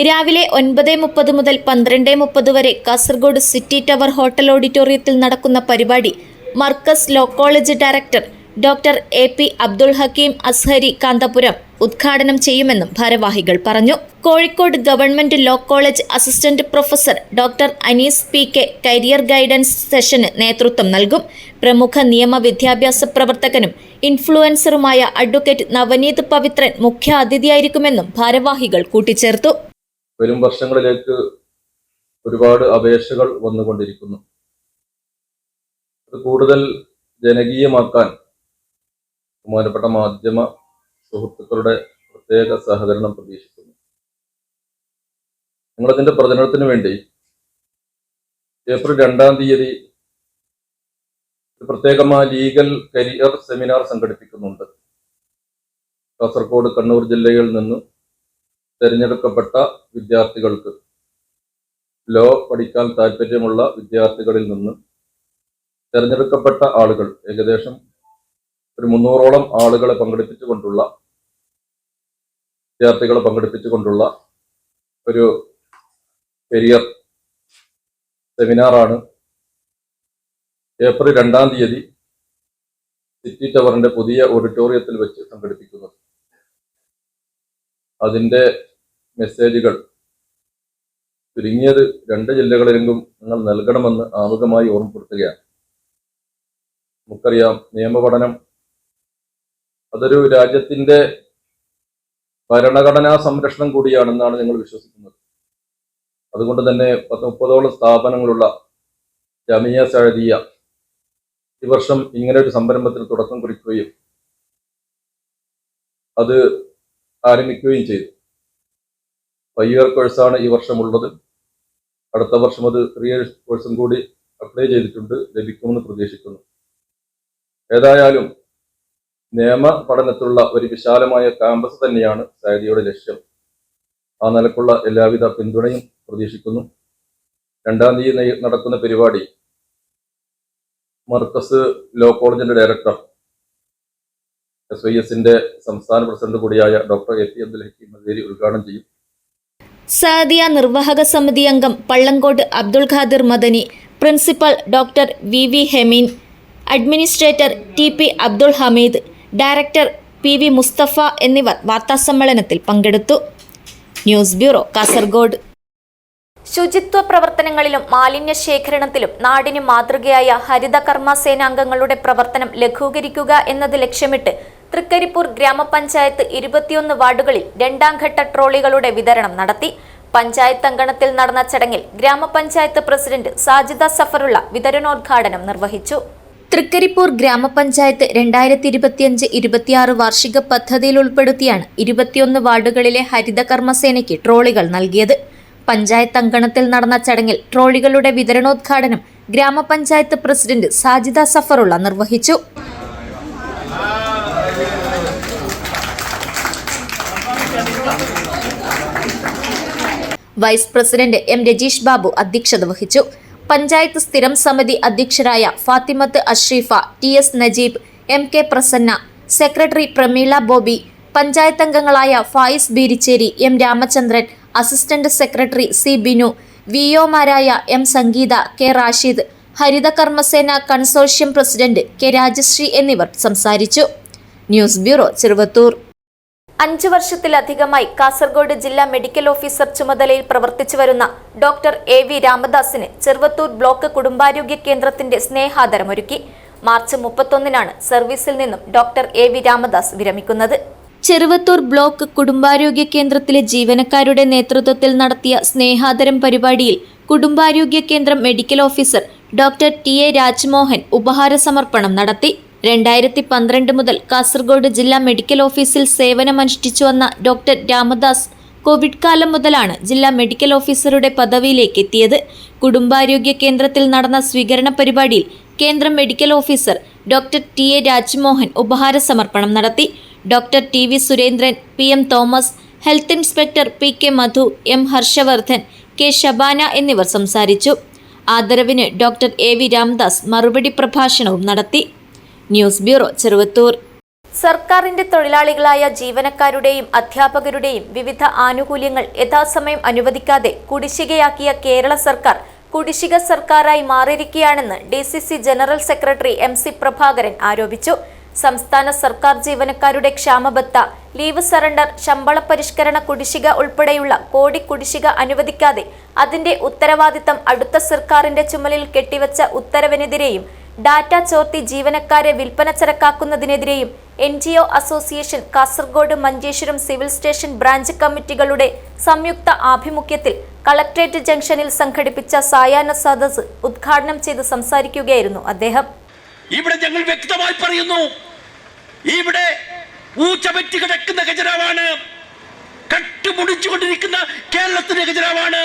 രാവിലെ 9:30 മുതൽ 12:30 വരെ കാസർഗോഡ് സിറ്റി ടവർ ഹോട്ടൽ ഓഡിറ്റോറിയത്തിൽ നടക്കുന്ന പരിപാടി Markaz law college director doctor AP Abdul Hakeem Azhari Kanthapuram ഉദ്ഘാടനം ചെയ്യുമെന്നും ഭാരവാഹികൾ പറഞ്ഞു. Kozhikode government law college assistant professor doctor Anees PK career guidance സെഷന് നേതൃത്വം നൽകും. പ്രമുഖ നിയമ വിദ്യാഭ്യാസ പ്രവർത്തകനും ഇൻഫ്ലുവൻസറുമായ അഡ്വക്കേറ്റ് നവനീത് പവിത്രൻ മുഖ്യ അതിഥിയായിരിക്കുമെന്നും ഭാരവാഹികൾ കൂട്ടിച്ചേർത്തു. വരും വർഷങ്ങളിലേക്ക് ഒരുപാട് അപേക്ഷകൾ വന്നുകൊണ്ടിരിക്കുന്നു. അത് കൂടുതൽ ജനകീയമാക്കാൻ ബഹുമാനപ്പെട്ട മാധ്യമ സുഹൃത്തുക്കളുടെ പ്രത്യേക സഹകരണം പ്രതീക്ഷിക്കുന്നു. ഞങ്ങളതിൻ്റെ പ്രചരണത്തിന് വേണ്ടി ഏപ്രിൽ 2-ാം തീയതി പ്രത്യേകമായ ലീഗൽ കരിയർ സെമിനാർ സംഘടിപ്പിക്കുന്നുണ്ട്. കാസർഗോഡ്, കണ്ണൂർ ജില്ലകളിൽ നിന്ന് തിരഞ്ഞെടുക്കപ്പെട്ട വിദ്യാർത്ഥികൾക്ക്, ലോ പഠിക്കാൻ താല്പര്യമുള്ള വിദ്യാർത്ഥികളിൽ നിന്ന് തിരഞ്ഞെടുക്കപ്പെട്ട ആളുകൾ, ഏകദേശം ഒരു 300ഓളം ആളുകളെ വിദ്യാർത്ഥികളെ പങ്കെടുപ്പിച്ചുകൊണ്ടുള്ള ഒരു കരിയർ സെമിനാറാണ് ഏപ്രിൽ 2-ാം തീയതി സിറ്റി ടവറിന്റെ പുതിയ ഓഡിറ്റോറിയത്തിൽ വെച്ച് സംഘടിപ്പിക്കുന്നത്. അതിൻ്റെ മെസ്സേജുകൾ ചുരുങ്ങിയത് 2 ജില്ലകളിലെങ്കിലും നിങ്ങൾ നൽകണമെന്ന് ആമുഖമായി ഓർമ്മപ്പെടുത്തുകയാണ്. നമുക്കറിയാം, നിയമപഠനം അതൊരു രാജ്യത്തിൻ്റെ ഭരണഘടനാ സംരക്ഷണം കൂടിയാണെന്നാണ് ഞങ്ങൾ വിശ്വസിക്കുന്നത്. അതുകൊണ്ട് തന്നെ 30ഓളം സ്ഥാപനങ്ങളുള്ള ജാമിയ സഅദിയ ഈ വർഷം ഇങ്ങനെ ഒരു സംരംഭത്തിന് തുടക്കം കുറിക്കുകയും അത് ആരംഭിക്കുകയും ചെയ്തു. 5 ഇയർ കോഴ്സാണ് ഈ വർഷമുള്ളത്. അടുത്ത വർഷം അത് 3 ഇയർ കോഴ്സും കൂടി അപ്ലൈ ചെയ്തിട്ടുണ്ട്, ലഭിക്കുമെന്ന് പ്രതീക്ഷിക്കുന്നു. ഏതായാലും നിയമ പഠനത്തിലുള്ള ഒരു വിശാലമായ ക്യാമ്പസ് തന്നെയാണ് സഅദിയയുടെ ലക്ഷ്യം. ആ നിലക്കുള്ള എല്ലാവിധ പിന്തുണയും പ്രതീക്ഷിക്കുന്നു. 2-ാം തീയതി നടക്കുന്ന പരിപാടി മർക്കസ് ലോ കോളേജിന്റെ ഡയറക്ടർ SYSന്റെ സംസ്ഥാന പ്രസിഡന്റ് കൂടിയായ ഡോക്ടർ AP അബ്ദുൽ ഹക്കീം മദനി ഉദ്ഘാടനം ചെയ്യും. സഅദിയ നിർവാഹക സമിതി അംഗം Pallankode Abdul Khadir Madani, principal doctor VV Hemeen, administrator TP Abdul Hameed, director PV Musthafa എന്നിവർ വാർത്താസമ്മേളനത്തിൽ പങ്കെടുത്തു. News bureau, Kasaragod. ശുചിത്വ പ്രവർത്തനങ്ങളിലും മാലിന്യ ശേഖരണത്തിലും നാടിന് മാതൃകയായ ഹരിത കർമ്മ സേനാംഗങ്ങളുടെ പ്രവർത്തനം ലഘൂകരിക്കുക എന്നത് ലക്ഷ്യമിട്ട് തൃക്കരിപ്പൂർ ഗ്രാമപഞ്ചായത്ത് 21 വാർഡുകളിൽ 2-ാം ഘട്ട ട്രോളികളുടെ വിതരണം നടത്തി. പഞ്ചായത്ത് അങ്കണത്തിൽ നടന്ന ചടങ്ങിൽ ഗ്രാമപഞ്ചായത്ത് പ്രസിഡന്റ് സാജിദ സഫറുള്ള വിതരണോദ്ഘാടനം നിർവഹിച്ചു. തൃക്കരിപ്പൂർ ഗ്രാമപഞ്ചായത്ത് 2025-26 വാർഷിക പദ്ധതിയിൽ ഉൾപ്പെടുത്തിയാണ് 21 വാർഡുകളിലെ ഹരിത കർമ്മസേനയ്ക്ക് ട്രോളികൾ നൽകിയത്. പഞ്ചായത്ത് അങ്കണത്തിൽ നടന്ന ചടങ്ങിൽ ട്രോളികളുടെ വിതരണോദ്ഘാടനം ഗ്രാമപഞ്ചായത്ത് പ്രസിഡന്റ് സാജിദ സഫറുള്ള നിർവഹിച്ചു. Vice president M Rajeesh Babu അധ്യക്ഷത വഹിച്ചു. പഞ്ചായത്ത് സ്ഥിരം സമിതി അധ്യക്ഷരായ Fathimath Ashreefa, TS Najeeb, MK Prasanna, secretary Prameela Bobby, panchayat അംഗങ്ങളായ Fayis Beericheri, M Ramachandran, assistant secretary C Binu, VOമാരായ M Sangeetha, K Rashid, Haritha Karmasena consortium president K Rajasree എന്നിവർ സംസാരിച്ചു. News bureau, Cheruvathur. 5 വർഷത്തിലധികമായി കാസർഗോഡ് ജില്ലാ മെഡിക്കൽ ഓഫീസർ ചുമതലയിൽ പ്രവർത്തിച്ചു വരുന്ന ഡോക്ടർ AV രാമദാസിന് ചെറുവത്തൂർ ബ്ലോക്ക് കുടുംബാരോഗ്യ കേന്ദ്രത്തിന്റെ സ്നേഹാദരമൊരുക്കി. മാർച്ച് 31-നാണ് സർവീസിൽ നിന്നും ഡോക്ടർ AV രാമദാസ് വിരമിക്കുന്നത്. ചെറുവത്തൂർ ബ്ലോക്ക് കുടുംബാരോഗ്യ കേന്ദ്രത്തിലെ ജീവനക്കാരുടെ നേതൃത്വത്തിൽ നടത്തിയ സ്നേഹാദരം പരിപാടിയിൽ കുടുംബാരോഗ്യ കേന്ദ്രം medical officer doctor TA Rajmohan ഉപഹാര സമർപ്പണം നടത്തി. 2012 മുതൽ കാസർഗോഡ് ജില്ലാ മെഡിക്കൽ ഓഫീസിൽ സേവനമനുഷ്ഠിച്ചു വന്ന ഡോക്ടർ രാമദാസ് കോവിഡ് കാലം മുതലാണ് ജില്ലാ മെഡിക്കൽ ഓഫീസറുടെ പദവിയിലേക്ക് എത്തിയത്. കുടുംബാരോഗ്യ കേന്ദ്രത്തിൽ നടന്ന സ്വീകരണ പരിപാടിയിൽ കേന്ദ്ര medical officer doctor TA Rajmohan ഉപഹാര സമർപ്പണം നടത്തി. Doctor TV Surendran, PM Thomas, health inspector PK Madhu, M Harshavardhan, K Shabana എന്നിവർ സംസാരിച്ചു. ആദരവിന് ഡോക്ടർ AV രാമദാസ് മറുപടി പ്രഭാഷണവും നടത്തി. News bureau, Cheruvathur. സർക്കാരിന്റെ തൊഴിലാളികളായ ജീവനക്കാരുടെയും അധ്യാപകരുടെയും വിവിധ ആനുകൂല്യങ്ങൾ യഥാസമയം അനുവദിക്കാതെ കുടിശ്ശികയാക്കിയ കേരള സർക്കാർ കുടിശ്ശിക സർക്കാരായി മാറിയിരിക്കുകയാണെന്ന് DCC general secretary MC Prabhakaran ആരോപിച്ചു. സംസ്ഥാന സർക്കാർ ജീവനക്കാരുടെ ക്ഷാമബത്ത, ലീവ് സറണ്ടർ, ശമ്പള പരിഷ്കരണ കുടിശ്ശിക ഉൾപ്പെടെയുള്ള കോടി കുടിശ്ശിക അനുവദിക്കാതെ അതിന്റെ ഉത്തരവാദിത്തം അടുത്ത സർക്കാരിന്റെ ചുമലിൽ കെട്ടിവച്ച ഉത്തരവിനെതിരെയും ഡാറ്റ ചോർത്തി ജീവനക്കാരെ വിൽപ്പന ചരക്കാക്കുന്നതിനെതിരെയും NGO association Kasaragod Manjeshwaram civil station branch കമ്മിറ്റികളുടെ സംയുക്ത ആഭിമുഖ്യത്തിൽ കളക്ട്രേറ്റ് ജംഗ്ഷനിൽ സംഘടിപ്പിച്ച സായാഹ്ന സദസ്സ് ഉദ്ഘാടനം ചെയ്ത് സംസാരിക്കുകയായിരുന്നു അദ്ദേഹം. ഇവിടെ ഞങ്ങൾ വ്യക്തമായി പറയുന്നു, ഇവിടെ ഊച്ചപറ്റി കിടക്കുന്ന ഖജനാവാണ്, കട്ടുമുടിച്ചുകൊണ്ടിരിക്കുന്ന കേരളത്തിന്റെ ഖജനാവാണ്.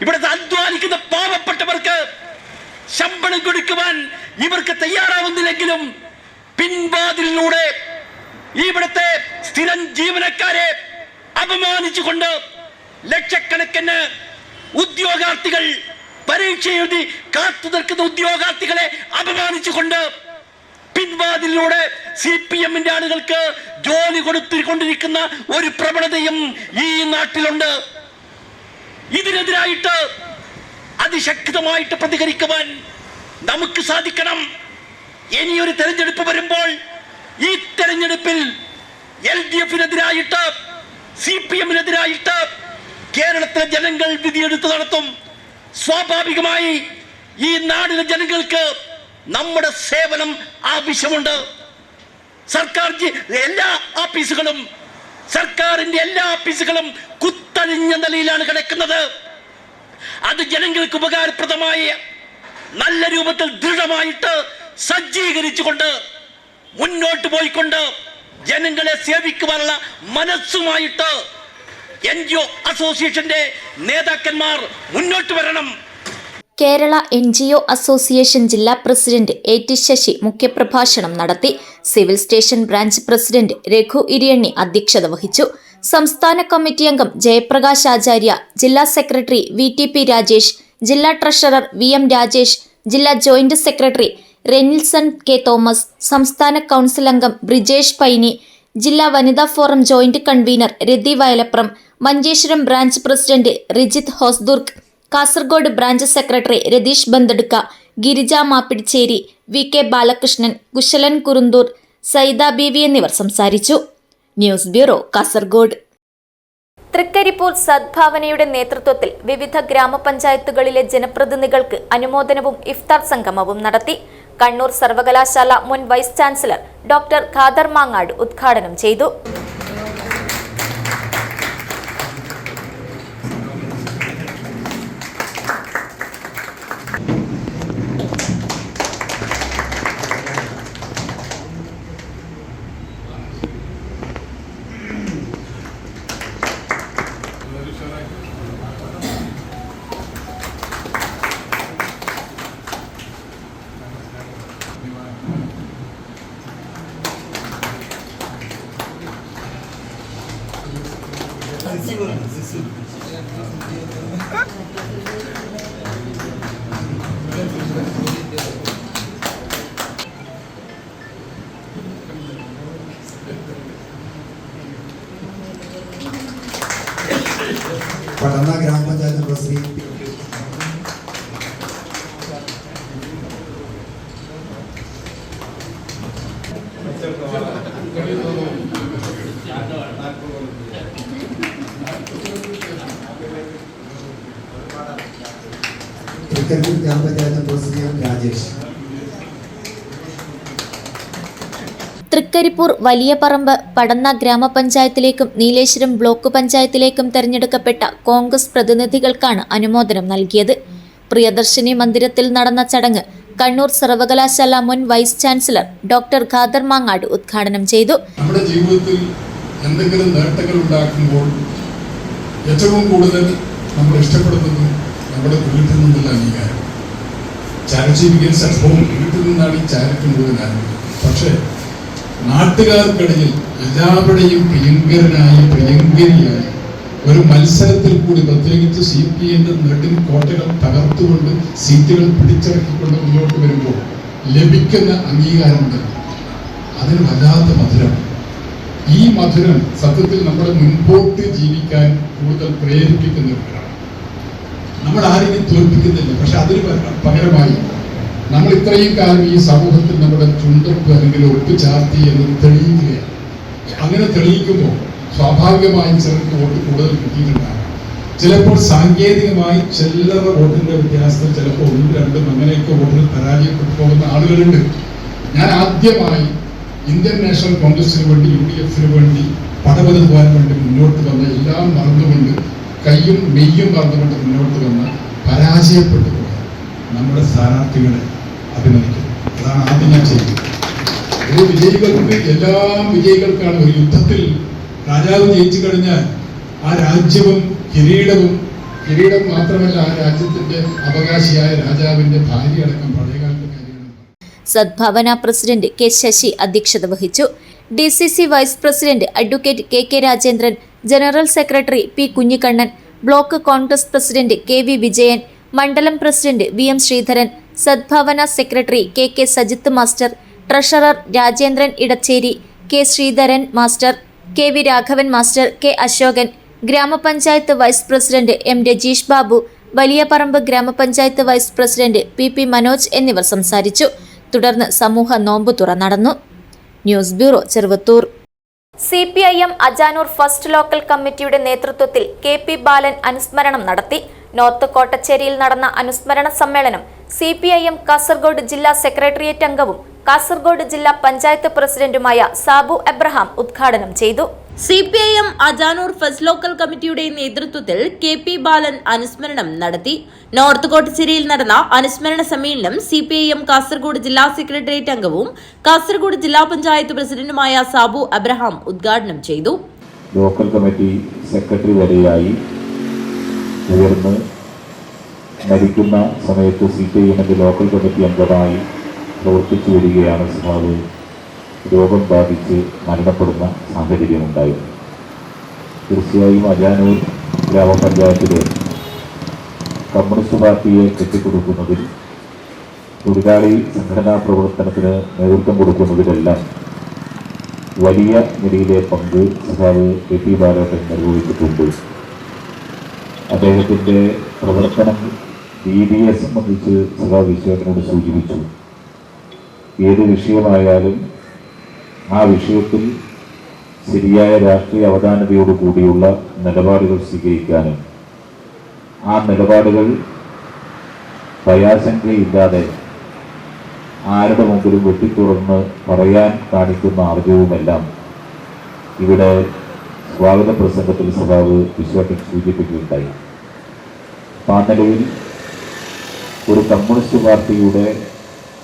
ഇവിടെ അധ്വാനിക്കുന്ന പാവപ്പെട്ടവർക്ക് ശമ്പളം കൊടുക്കുവാൻ ഇവർക്ക് തയ്യാറാവുന്നില്ലെങ്കിലും പിൻവാതിലിലൂടെ ഇവിടുത്തെ സ്ഥിരം ജീവനക്കാരെ അപമാനിച്ചുകൊണ്ട് ലക്ഷക്കണക്കിന് ഉദ്യോഗാർത്ഥികൾ, പരീക്ഷ എഴുതി കാത്തു നിൽക്കുന്ന ഉദ്യോഗാർത്ഥികളെ അപമാനിച്ചുകൊണ്ട് പിൻവാതിലൂടെ CPM-ന്റെ ആളുകൾക്ക് ജോലി കൊടുത്തുകൊണ്ടിരിക്കുന്ന ഒരു പ്രവണതയും ഈ നാട്ടിലുണ്ട്. ഇതിനെതിരായിട്ട് അതിശക്തമായിട്ട് പ്രതികരിക്കുവാൻ നമുക്ക് സാധിക്കണം. ഇനിയൊരു തെരഞ്ഞെടുപ്പ് വരുമ്പോൾ ഈ തെരഞ്ഞെടുപ്പിൽ LDF-നെതിരായിട്ട് CPM-നെതിരായിട്ട് കേരളത്തിലെ ജനങ്ങൾ വിധിയെടുത്ത് നടത്തും. സ്വാഭാവികമായി ഈ നാടിലെ ജനങ്ങൾക്ക് നമ്മുടെ സേവനം ആവശ്യമുണ്ട്. സർക്കാരിന്റെ എല്ലാ ഓഫീസുകളും കുത്തഴിഞ്ഞ നിലയിലാണ് കിടക്കുന്നത്. അത് ജനങ്ങൾക്ക് ഉപകാരപ്രദമായ നല്ല രൂപത്തിൽ ദൃഢമായിട്ട് സജ്ജീകരിച്ചുകൊണ്ട് മുന്നോട്ട് പോയിക്കൊണ്ട് ജനങ്ങളെ സേവിക്കുവാനുള്ള മനസ്സുമായിട്ട് NGO അസോസിയേഷന്റെ നേതാക്കന്മാർ മുന്നോട്ട് വരണം. കേരള NGO അസോസിയേഷൻ ജില്ലാ പ്രസിഡന്റ് AT ശശി മുഖ്യപ്രഭാഷണം നടത്തി. Civil station branch president Raghu Iriyanni അധ്യക്ഷത വഹിച്ചു. സംസ്ഥാന കമ്മിറ്റി അംഗം ജയപ്രകാശ് ആചാര്യ, ജില്ലാ സെക്രട്ടറി VTP രാജേഷ്, ജില്ലാ ട്രഷറർ VM രാജേഷ്, ജില്ലാ joint secretary Renilson K Thomas, സംസ്ഥാന കൗൺസിൽ അംഗം ബ്രിജേഷ് പൈനി, ജില്ലാ വനിതാ forum joint convener Rathi Vayalapram, Manjeshwaram branch president Rijith Hosdurg, Kasaragod branch secretary Ratheesh Banthedukka, Girija Mappidicheri, VK Balakrishnan, Kushalan Kurunthur, Saida Beevi എന്നിവർ സംസാരിച്ചു. News bureau, Kasaragod. തൃക്കരിപ്പൂർ സദ്ഭാവനയുടെ നേതൃത്വത്തിൽ വിവിധ ഗ്രാമപഞ്ചായത്തുകളിലെ ജനപ്രതിനിധികൾക്ക് അനുമോദനവും ഇഫ്താർ സംഗമവും നടത്തി. കണ്ണൂർ സർവകലാശാല മുൻ vice chancellor doctor Khader Mangad ഉദ്ഘാടനം ചെയ്തു. പടന്ന ഗ്രാമപഞ്ചായത്ത് പ്രസിഡന്റ് ഗ്രാമപഞ്ചായത്ത് പ്രസിഡന്റ് രാജേഷ്, തൃക്കരിപ്പൂർ വലിയ പറമ്പ് പടന്ന ഗ്രാമപഞ്ചായത്തിലേക്കും നീലേശ്വരം ബ്ലോക്ക് പഞ്ചായത്തിലേക്കും തെരഞ്ഞെടുക്കപ്പെട്ട കോൺഗ്രസ് പ്രതിനിധികൾക്കാണ് അനുമോദനം നൽകിയത്. പ്രിയദർശിനി മന്ദിരത്തിൽ നടന്ന ചടങ്ങ് കണ്ണൂർ സർവകലാശാല മുൻ vice chancellor doctor Khader Mangad ഉദ്ഘാടനം ചെയ്തു. നമ്മുടെ ജീവിതത്തിൽ എന്തെങ്കിലും നേട്ടങ്ങൾ ഉണ്ടാക്കുമ്പോൾ ഏറ്റവും കൂടുതൽ നമ്മൾ ഇഷ്ടപ്പെടുന്നത് നമ്മുടെ വീട്ടിൽ നിന്നുള്ള അംഗീകാരം. Charity begins at home. വീട്ടിൽ നിന്നാണ് ഈ ചാരിറ്റി മുഴുവൻ ആരംഭിക്കുന്നത്. പക്ഷേ നാട്ടുകാർക്കിടയിൽ എല്ലാവരുടെയും പ്രിയങ്കരിയായി ഒരു മത്സരത്തിൽ കൂടി, പ്രത്യേകിച്ച് CPM നെടും കോട്ടകൾ തകർത്തുകൊണ്ട് സീറ്റുകൾ പിടിച്ചടക്കിക്കൊണ്ട് മുന്നോട്ട് വരുമ്പോൾ ലഭിക്കുന്ന അംഗീകാരമുണ്ട്. അതിന് വല്ലാത്ത മധുരം. ഈ മധുരം സത്യത്തിൽ നമ്മളെ മുൻപോട്ട് ജീവിക്കാൻ കൂടുതൽ പ്രേരിപ്പിക്കുന്ന ഒരു കാര്യമാണ്. നമ്മൾ ആരെയും തോൽപ്പിക്കുന്നില്ല. പക്ഷെ അതിന് പകരമായി നമ്മൾ ഇത്രയും കാലം ഈ സമൂഹത്തിൽ നമ്മുടെ ചുണ്ടപ്പ് അല്ലെങ്കിൽ ഒട്ടു ചാർത്തി എന്ന് തെളിയിക്കുകയാണ്. അങ്ങനെ തെളിയിക്കുമ്പോൾ സ്വാഭാവികമായും ചിലർക്ക് വോട്ട് കൂടുതൽ കിട്ടിയിട്ടുണ്ടാകാം. ചിലപ്പോൾ സാങ്കേതികമായി ചില്ലറ വോട്ടിന്റെ വ്യത്യാസത്തിൽ ചിലപ്പോൾ 1-2 അങ്ങനെയൊക്കെ വോട്ടിൽ പരാജയപ്പെട്ടു പോകുന്ന ആളുകളുണ്ട്. ഞാൻ ആദ്യമായി ഇന്ത്യൻ നാഷണൽ കോൺഗ്രസിന് വേണ്ടി UDF വേണ്ടി പടവെടുക്കുവാൻ വേണ്ടി മുന്നോട്ട് വന്ന എല്ലാം മറന്നുകൊണ്ട് കയ്യും മെയ്യും മറന്നുകൊണ്ട് മുന്നോട്ട് വന്ന പരാജയപ്പെട്ടു പോയ നമ്മുടെ സ്ഥാനാർത്ഥികളെ അഭിനന്ദിക്കുന്നു. അതാണ് ആദ്യം ഞാൻ ചെയ്യുന്നത്. ഒരു വിജയികൾക്ക് എല്ലാം വിജയികൾക്കാണ്. ഒരു യുദ്ധത്തിൽ രാജാവ് ജയിച്ചു കഴിഞ്ഞാൽ ആ രാജ്യവും കിരീടം മാത്രമല്ല, ആ രാജ്യത്തിന്റെ അവകാശിയായ രാജാവിന്റെ ഭാര്യ അടക്കം പഴയകാലത്തെ കാര്യമാണ്. സദ്ഭാവന പ്രസിഡന്റ് കെ ശശി അധ്യക്ഷത വഹിച്ചു. DCC vice president advocate KK Rajendran, general secretary P Kunhikannan, block Congress president KV Vijayan, മണ്ഡലം president VM Sreedharan, Sadbhavana secretary KK Sajith master, treasurer Rajendran Idacheri, K Sreedharan master, KV Raghavan master, K Ashokan, ഗ്രാമപഞ്ചായത്ത് vice president M Rajeesh Babu, Valiya Paramba ഗ്രാമപഞ്ചായത്ത് വൈസ് പ്രസിഡന്റ് PP മനോജ് എന്നിവർ സംസാരിച്ചു. തുടർന്ന് സമൂഹ നോമ്പുതുറ നടന്നു. News bureau, Cheruvathur. CPIM Ajanur first local കമ്മിറ്റിയുടെ നേതൃത്വത്തിൽ KP ബാലൻ അനുസ്മരണം നടത്തി. നോർത്ത് കോട്ടച്ചേരിയിൽ നടന്ന അനുസ്മരണ സമ്മേളനം CPIM കാസർഗോഡ് ജില്ലാ സെക്രട്ടേറിയറ്റ് അംഗവും കാസർഗോഡ് ജില്ലാ പഞ്ചായത്ത് പ്രസിഡന്റുമായ സാബു എബ്രഹാം ഉദ്ഘാടനം ചെയ്തു. CPIM അജാനൂർ ഫസ്റ്റ് ലോക്കൽ കമ്മിറ്റിയുടെ നേതൃത്വത്തിൽ KP ബാലൻ അനുസ്മരണം നടത്തി. നോർത്ത് കോട്ടച്ചേരിയിൽ നടന്ന അനുസ്മരണ സമ്മേളനം CPIM കാസർഗോഡ് ജില്ലാ സെക്രട്ടേറിയറ്റ് അംഗവും കാസർഗോഡ് ജില്ലാ പഞ്ചായത്ത് പ്രസിഡന്റുമായ സാബു എബ്രഹാം ഉദ്ഘാടനം ചെയ്തു. ലോക്കൽ കമ്മിറ്റി സെക്രട്ടറി വരെയായി ഉയർന്ന് മരിക്കുന്ന സമയത്ത് CPIM ലോക്കൽ കമ്മിറ്റി അംഗമായി പ്രവർത്തിച്ചു വരികയാണ്. സഹാവ് രോഗം ബാധിച്ച് മരണപ്പെടുന്ന സാഹചര്യമുണ്ടായിരുന്നു. തീർച്ചയായും അജാനൂർ ഗ്രാമപഞ്ചായത്തിലെ കമ്മ്യൂണിസ്റ്റ് പാർട്ടിയെ കെട്ടിക്കൊടുക്കുന്നതിൽ, തൊഴിലാളി സംഘടനാ പ്രവർത്തനത്തിന് നേതൃത്വം കൊടുക്കുന്നതിലെല്ലാം വലിയ നിലയിലെ പങ്ക് സഹാവ് KP ബാലൻ നിർവഹിച്ചിട്ടുണ്ട്. അദ്ദേഹത്തിൻ്റെ പ്രവർത്തന രീതിയെ സംബന്ധിച്ച് സഹാവ് വിശ്വനോട് സൂചിപ്പിച്ചു. ഏത് വിഷയമായാലും ആ വിഷയത്തിൽ ശരിയായ രാഷ്ട്രീയ അവധാനതയോടുകൂടിയുള്ള നിലപാടുകൾ സ്വീകരിക്കാനും ആ നിലപാടുകൾ ഭയാശങ്കയില്ലാതെ ആരുടെ മുമ്പിലും വെട്ടിത്തുറന്ന് പറയാൻ കാണിക്കുന്ന ആർജവുമെല്ലാം ഇവിടെ സ്വാഗത പ്രസംഗത്തിൽ സഭാവ് വിശ്വാസം സൂചിപ്പിക്കുകയുണ്ടായി. ആ നിലയിൽ ഒരു കമ്മ്യൂണിസ്റ്റ് പാർട്ടിയുടെ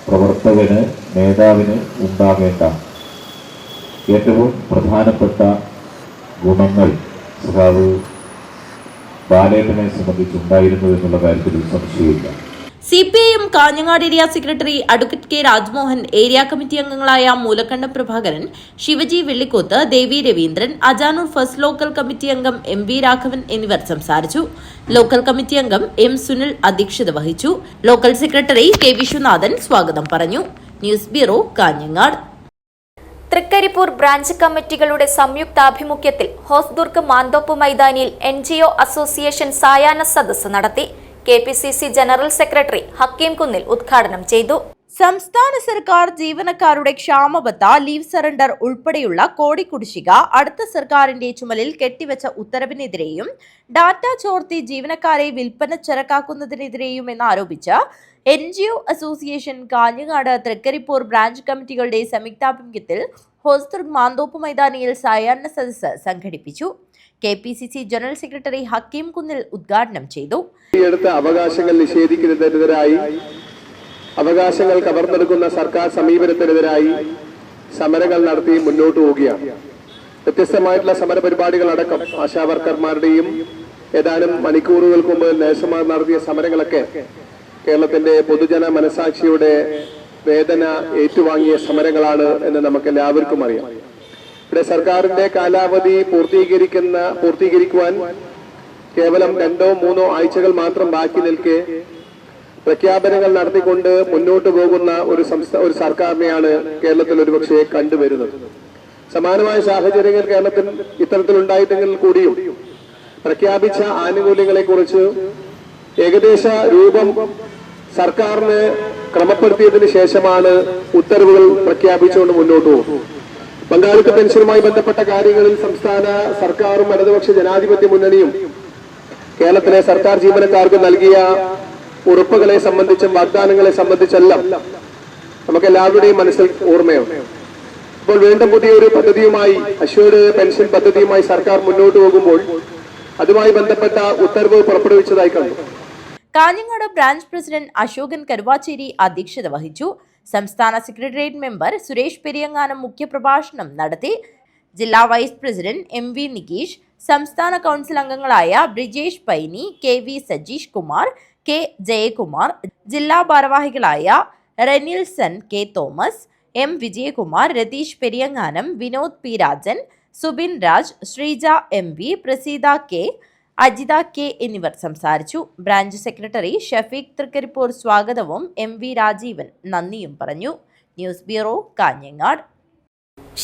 പ്രവർത്തകന്, നേതാവിന് ഉണ്ടാകേണ്ട ഏറ്റവും പ്രധാനപ്പെട്ട ഗുണങ്ങൾ സഖാവ് ബാലേട്ടനെ സംബന്ധിച്ചുണ്ടായിരുന്നു എന്നുള്ള കാര്യത്തിൽ സംശയമില്ല. CPIM Kanhangad area secretary advocate K Rajmohan, area committee അംഗങ്ങളായ Moolakkandam Prabhakaran, Shivaji Vellikoth, Devi Raveendran, Ajanur first local committee അംഗം MV രാഘവൻ എന്നിവർ സംസാരിച്ചു. ലോക്കൽ കമ്മിറ്റി അംഗം M സുനിൽ അധ്യക്ഷത വഹിച്ചു. ലോക്കൽ സെക്രട്ടറി K വിശ്വനാഥൻ സ്വാഗതം പറഞ്ഞു. News bureau, Kanhangad. Trikaripur branch കമ്മിറ്റികളുടെ സംയുക്താഭിമുഖ്യത്തിൽ ഹോസ്ദുർഗ് മാന്തോപ്പ് മൈതാനിയിൽ NGO അസോസിയേഷൻ സായാഹ്ന സദസ്സ് നടത്തി. KPCC ജനറൽ സെക്രട്ടറി ഹക്കീം കുന്നിൽ ഉദ്ഘാടനം ചെയ്തു. സംസ്ഥാന സർക്കാർ ജീവനക്കാരുടെ ക്ഷാമബത്ത, ലീവ് സറണ്ടർ ഉൾപ്പെടെയുള്ള കോടി കുടിശ്ശിക അടുത്ത സർക്കാരിന്റെ ചുമലിൽ കെട്ടിവെച്ച ഉത്തരവിനെതിരെയും ഡാറ്റ ചോർത്തി ജീവനക്കാരെ വിൽപ്പന ചരക്കാക്കുന്നതിനെതിരെയും എന്നാരോപിച്ച് NGO association Kanhangad Trikaripur branch കമ്മിറ്റികളുടെ സംയുക്താഭിമുഖ്യത്തിൽ ഹോസ്ദുർഗ് മാന്തോപ്പ് മൈതാനിയിൽ സായാഹ്ന സദസ്സ് സംഘടിപ്പിച്ചു. KPCC ജനറൽ സെക്രട്ടറി ഹക്കീം കുന്നിൽ ഉദ്ഘാടനം ചെയ്തു. അവകാശങ്ങൾ നിഷേധിക്കുന്നതിനെതിരായി, അവകാശങ്ങൾ കവർന്നെടുക്കുന്ന സർക്കാർ സമീപനത്തിനെതിരായി സമരങ്ങൾ നടത്തി മുന്നോട്ട് പോവുകയാണ്. വ്യത്യസ്തമായിട്ടുള്ള സമര പരിപാടികളടക്കം ആശാവർക്കർമാരുടെയും ഏതാനും മണിക്കൂറുകൾക്ക് മുമ്പ് നഴ്സുമാർ നടത്തിയ സമരങ്ങളൊക്കെ കേരളത്തിന്റെ പൊതുജന മനസാക്ഷിയുടെ വേദന ഏറ്റുവാങ്ങിയ സമരങ്ങളാണ് എന്ന് നമുക്ക് എല്ലാവർക്കും അറിയാം. ഇവിടെ സർക്കാരിന്റെ കാലാവധി പൂർത്തീകരിക്കുവാൻ കേവലം 2-3 ആഴ്ചകൾ മാത്രം ബാക്കി നിൽക്കെ പ്രഖ്യാപനങ്ങൾ നടത്തിക്കൊണ്ട് മുന്നോട്ട് പോകുന്ന ഒരു സർക്കാരിനെയാണ് കേരളത്തിൽ ഒരുപക്ഷെ കണ്ടുവരുന്നത്. സമാനമായ സാഹചര്യങ്ങൾ കേരളത്തിൽ ഇത്തരത്തിലുണ്ടായിട്ടെങ്കിൽ കൂടിയും പ്രഖ്യാപിച്ച ആനുകൂല്യങ്ങളെ കുറിച്ച് ഏകദേശ രൂപം സർക്കാരിന് ക്രമപ്പെടുത്തിയതിനു ശേഷമാണ് ഉത്തരവുകൾ പ്രഖ്യാപിച്ചുകൊണ്ട് മുന്നോട്ട് പോകുന്നത്. പങ്കാളിത്ത പെൻഷനുമായി ബന്ധപ്പെട്ട കാര്യങ്ങളിൽ സംസ്ഥാന സർക്കാരും ഇടതുപക്ഷ ജനാധിപത്യ മുന്നണിയും കേരളത്തിലെ സർക്കാർ ജീവനക്കാർക്ക് നൽകിയ ഉറപ്പുകളെ സംബന്ധിച്ചും വാഗ്ദാനങ്ങളെ സംബന്ധിച്ചെല്ലാം നമുക്ക് എല്ലാവരുടെയും മനസ്സിൽ ഓർമ്മയുണ്ട്. ഇപ്പോൾ വീണ്ടും പുതിയൊരു പദ്ധതിയുമായി, അഷ്വേർഡ് പെൻഷൻ പദ്ധതിയുമായി സർക്കാർ മുന്നോട്ട് പോകുമ്പോൾ അതുമായി ബന്ധപ്പെട്ട ഉത്തരവ് പുറപ്പെടുവിച്ചതായി കണ്ടു. കാഞ്ഞങ്ങാട് ബ്രാഞ്ച് പ്രസിഡന്റ് അശോകൻ കരുവാച്ചേരി അധ്യക്ഷത വഹിച്ചു. സംസ്ഥാന സെക്രട്ടേറിയറ്റ് മെമ്പർ സുരേഷ് പെരിയങ്ങാനം മുഖ്യപ്രഭാഷണം നടത്തി. ജില്ലാ വൈസ് പ്രസിഡന്റ് MV നികേഷ്, സംസ്ഥാന കൗൺസിൽ അംഗങ്ങളായ ബ്രിജേഷ് പൈനി, KV സജീഷ് കുമാർ, K ജയകുമാർ, ജില്ലാ ഭാരവാഹികളായ റെനിൽസൺ K Thomas, M Vijayakumar, Ratheesh Periyanganam, Vinod P Rajan, Subin Raj, Sreeja MV, Praseetha K, Ajitha K എന്നിവർ സംസാരിച്ചു. ബ്രാഞ്ച് സെക്രട്ടറി ഷഫീഖ് തൃക്കരിപ്പൂർ സ്വാഗതവും MV രാജീവൻ നന്ദിയും പറഞ്ഞു. News bureau, Kanhangad.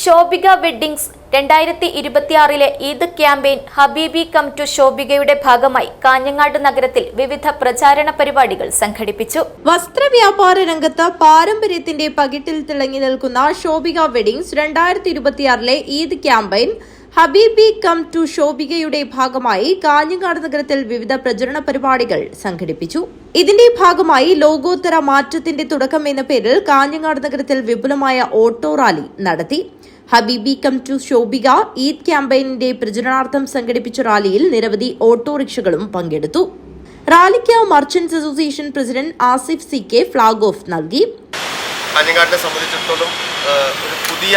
Shobhika weddings 2026 Eid campaign ഹബീബി കം ടു ശോഭികയുടെ ഭാഗമായി കാഞ്ഞങ്ങാട് നഗരത്തിൽ വിവിധ പ്രചാരണ പരിപാടികൾ സംഘടിപ്പിച്ചു. വസ്ത്രവ്യാപാര രംഗത്ത് പാരമ്പര്യത്തിന്റെ പകിട്ടിൽ തിളങ്ങി നിൽക്കുന്ന ശോഭിക വെഡ്ഡിംഗ്സ് 2026 ഈദ് ക്യാമ്പയിൻ ഹബീബി കം ടു ശോഭികയുടെ ഭാഗമായി കാഞ്ഞങ്ങാട് നഗരത്തിൽ വിവിധ പ്രചരണ പരിപാടികൾ സംഘടിപ്പിച്ചു. ഇതിന്റെ ഭാഗമായി ലോകോത്തര മാറ്റത്തിന്റെ തുടക്കം എന്ന പേരിൽ കാഞ്ഞങ്ങാട് നഗരത്തിൽ വിപുലമായ ഓട്ടോ റാലി നടത്തി. ഹബീബി കം ടു ശോഭിക ഈദ് ക്യാമ്പയിനിന്റെ പ്രചരണാർത്ഥം സംഘടിപ്പിച്ച റാലിയിൽ നിരവധി ഓട്ടോറിക്ഷകളും പങ്കെടുത്തു. റാലിക്ക് merchants association president Asif CK flag off നൽകി. കാഞ്ഞങ്ങാടിനെ സംബന്ധിച്ചിടത്തോളം ഒരു പുതിയ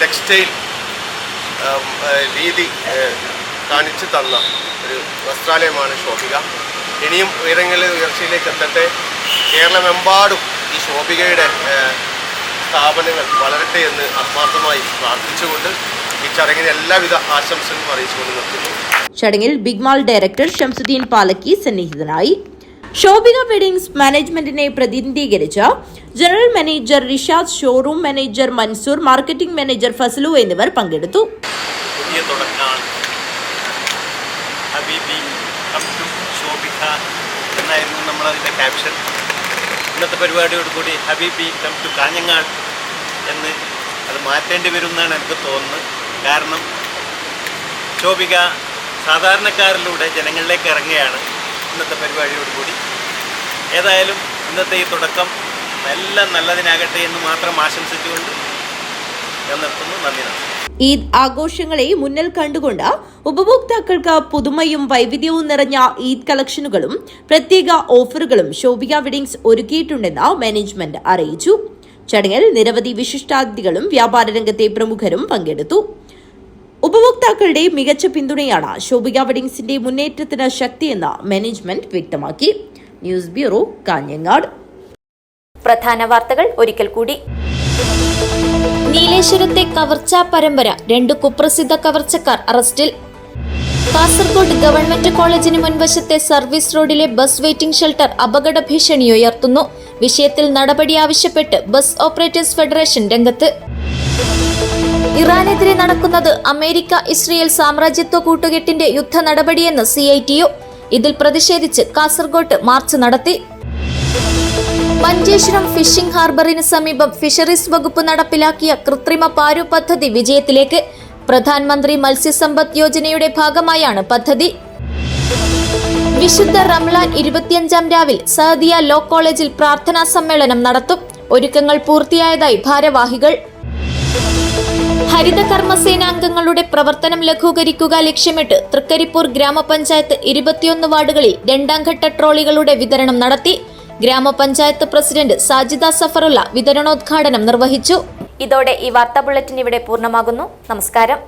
ടെക്സ്റ്റൈൽ രീതി കാണിച്ചു തന്ന ഒരു വസ്ത്രാലയമാണ് ശോഭിക. ഇനിയും ഉയർച്ചയിലേക്ക് എത്തട്ടെ. കേരളമെമ്പാടും ഈ ശോഭികയുടെ സ്ഥാപനങ്ങൾ വളരട്ടെ എന്ന് ആത്മാർത്ഥമായി പ്രാർത്ഥിച്ചുകൊണ്ട് ഈ ചടങ്ങിന് എല്ലാവിധ ആശംസകളും അറിയിച്ചുകൊണ്ട് നിർത്തുന്നു. ചടങ്ങിൽ ബിഗ്മാൾ ഡയറക്ടർ ഷംസുദ്ദീൻ പാലക്കി സന്നിഹിതനായി. ശോഭിക വെഡിംഗ്സ് മാനേജ്മെന്റിനെ പ്രതിനിധീകരിച്ച general manager Rishad, showroom manager Mansoor, marketing manager Fazalu എന്നിവർ പങ്കെടുത്തു. പുതിയ തുടക്കമാണ് ഹബീബി കം ടു ശോഭിക എന്നായിരുന്നു നമ്മളതിൻ്റെ ക്യാപ്ഷൻ. ഇന്നത്തെ പരിപാടിയോടുകൂടി ഹബീബി കം ടു കാഞ്ഞങ്ങാട് എന്ന് അത് മാറ്റേണ്ടി വരുമെന്നാണ് എനിക്ക് തോന്നുന്നത്. കാരണം ശോഭിക സാധാരണക്കാരിലൂടെ ജനങ്ങളിലേക്ക് ഇറങ്ങുകയാണ് ഇന്നത്തെ പരിപാടിയോടുകൂടി. ഏതായാലും ഇന്നത്തെ ഈ തുടക്കം എല്ലാം നല്ലതിനാകട്ടെ എന്ന് മാത്രം ആശംസിച്ചുകൊണ്ട് ഞാൻ നിർത്തുന്നു. നന്ദി. ഈദ് ആഘോഷങ്ങളെ മുന്നിൽ കണ്ടുകൊണ്ട് ഉപഭോക്താക്കൾക്ക് പുതുമയും വൈവിധ്യവും നിറഞ്ഞ ഈദ് കളക്ഷനുകളും പ്രത്യേക ഓഫറുകളും ശോഭിക വെഡിംഗ്സ് ഒരുക്കിയിട്ടുണ്ടെന്ന് മാനേജ്മെന്റ് അറിയിച്ചു. ചടങ്ങിൽ നിരവധി വിശിഷ്ടാതിഥികളും വ്യാപാര രംഗത്തെ പ്രമുഖരും പങ്കെടുത്തു. ഉപഭോക്താക്കളുടെ മികച്ച പിന്തുണയാണ് ശോഭിക വെഡിംഗ്സിന്റെ മുന്നേറ്റത്തിന് ശക്തിയെന്ന് മാനേജ്മെന്റ് വ്യക്തമാക്കി. News bureau, Kanhangad. പ്രധാന വാർത്തകൾ ഒരിക്കൽ കൂടി. നീലേശ്വരത്തെ കവർച്ചാ പരമ്പര, 2 കുപ്രസിദ്ധ കവർച്ചക്കാർ അറസ്റ്റിൽ. കാസർഗോഡ് ഗവൺമെന്റ് കോളേജിന് മുൻവശത്തെ സർവീസ് റോഡിലെ ബസ് വെയിറ്റിംഗ് ഷെൽട്ടർ അപകട ഭീഷണി ഉയർത്തുന്നു. വിഷയത്തിൽ നടപടി ആവശ്യപ്പെട്ട് ബസ് ഓപ്പറേറ്റേഴ്സ് ഫെഡറേഷൻ രംഗത്ത്. ഇറാനെതിരെ നടക്കുന്നത് അമേരിക്ക ഇസ്രയേൽ സാമ്രാജ്യത്വ കൂട്ടുകെട്ടിന്റെ യുദ്ധ നടപടിയെന്ന് CITU. ഇതിൽ പ്രതിഷേധിച്ച് കാസർഗോഡ് മാർച്ച് നടത്തി. മഞ്ചേശ്വരം ഫിഷിംഗ് ഹാർബറിന് സമീപം ഫിഷറീസ് വകുപ്പ് നടപ്പിലാക്കിയ കൃത്രിമ പാരു പദ്ധതി വിജയത്തിലേക്ക്. പ്രധാനമന്ത്രി മത്സ്യസമ്പദ് യോജനയുടെ ഭാഗമായാണ് പദ്ധതി. വിശുദ്ധ റംലാൻ 25-ാം രാവിൽ സഅദിയ ലോ കോളേജിൽ പ്രാർത്ഥനാ സമ്മേളനം നടത്തും. ഒരുക്കങ്ങൾ പൂർത്തിയായതായി ഭാരവാഹികൾ. ഹരിത കർമ്മസേന അംഗങ്ങളുടെ പ്രവർത്തനം ലഘൂകരിക്കുക ലക്ഷ്യമിട്ട് തൃക്കരിപ്പൂർ ഗ്രാമപഞ്ചായത്ത് 21 വാർഡുകളിൽ രണ്ടാം ഘട്ട ട്രോളികളുടെ വിതരണം നടത്തി. ഗ്രാമപഞ്ചായത്ത് പ്രസിഡന്റ് സാജിദ സഫറുള്ള വിതരണോദ്ഘാടനം നിർവഹിച്ചു. ഇതോടെ ഈ വാർത്താ ബുള്ളറ്റിൻ ഇവിടെ പൂർണ്ണമാകുന്നു. നമസ്കാരം.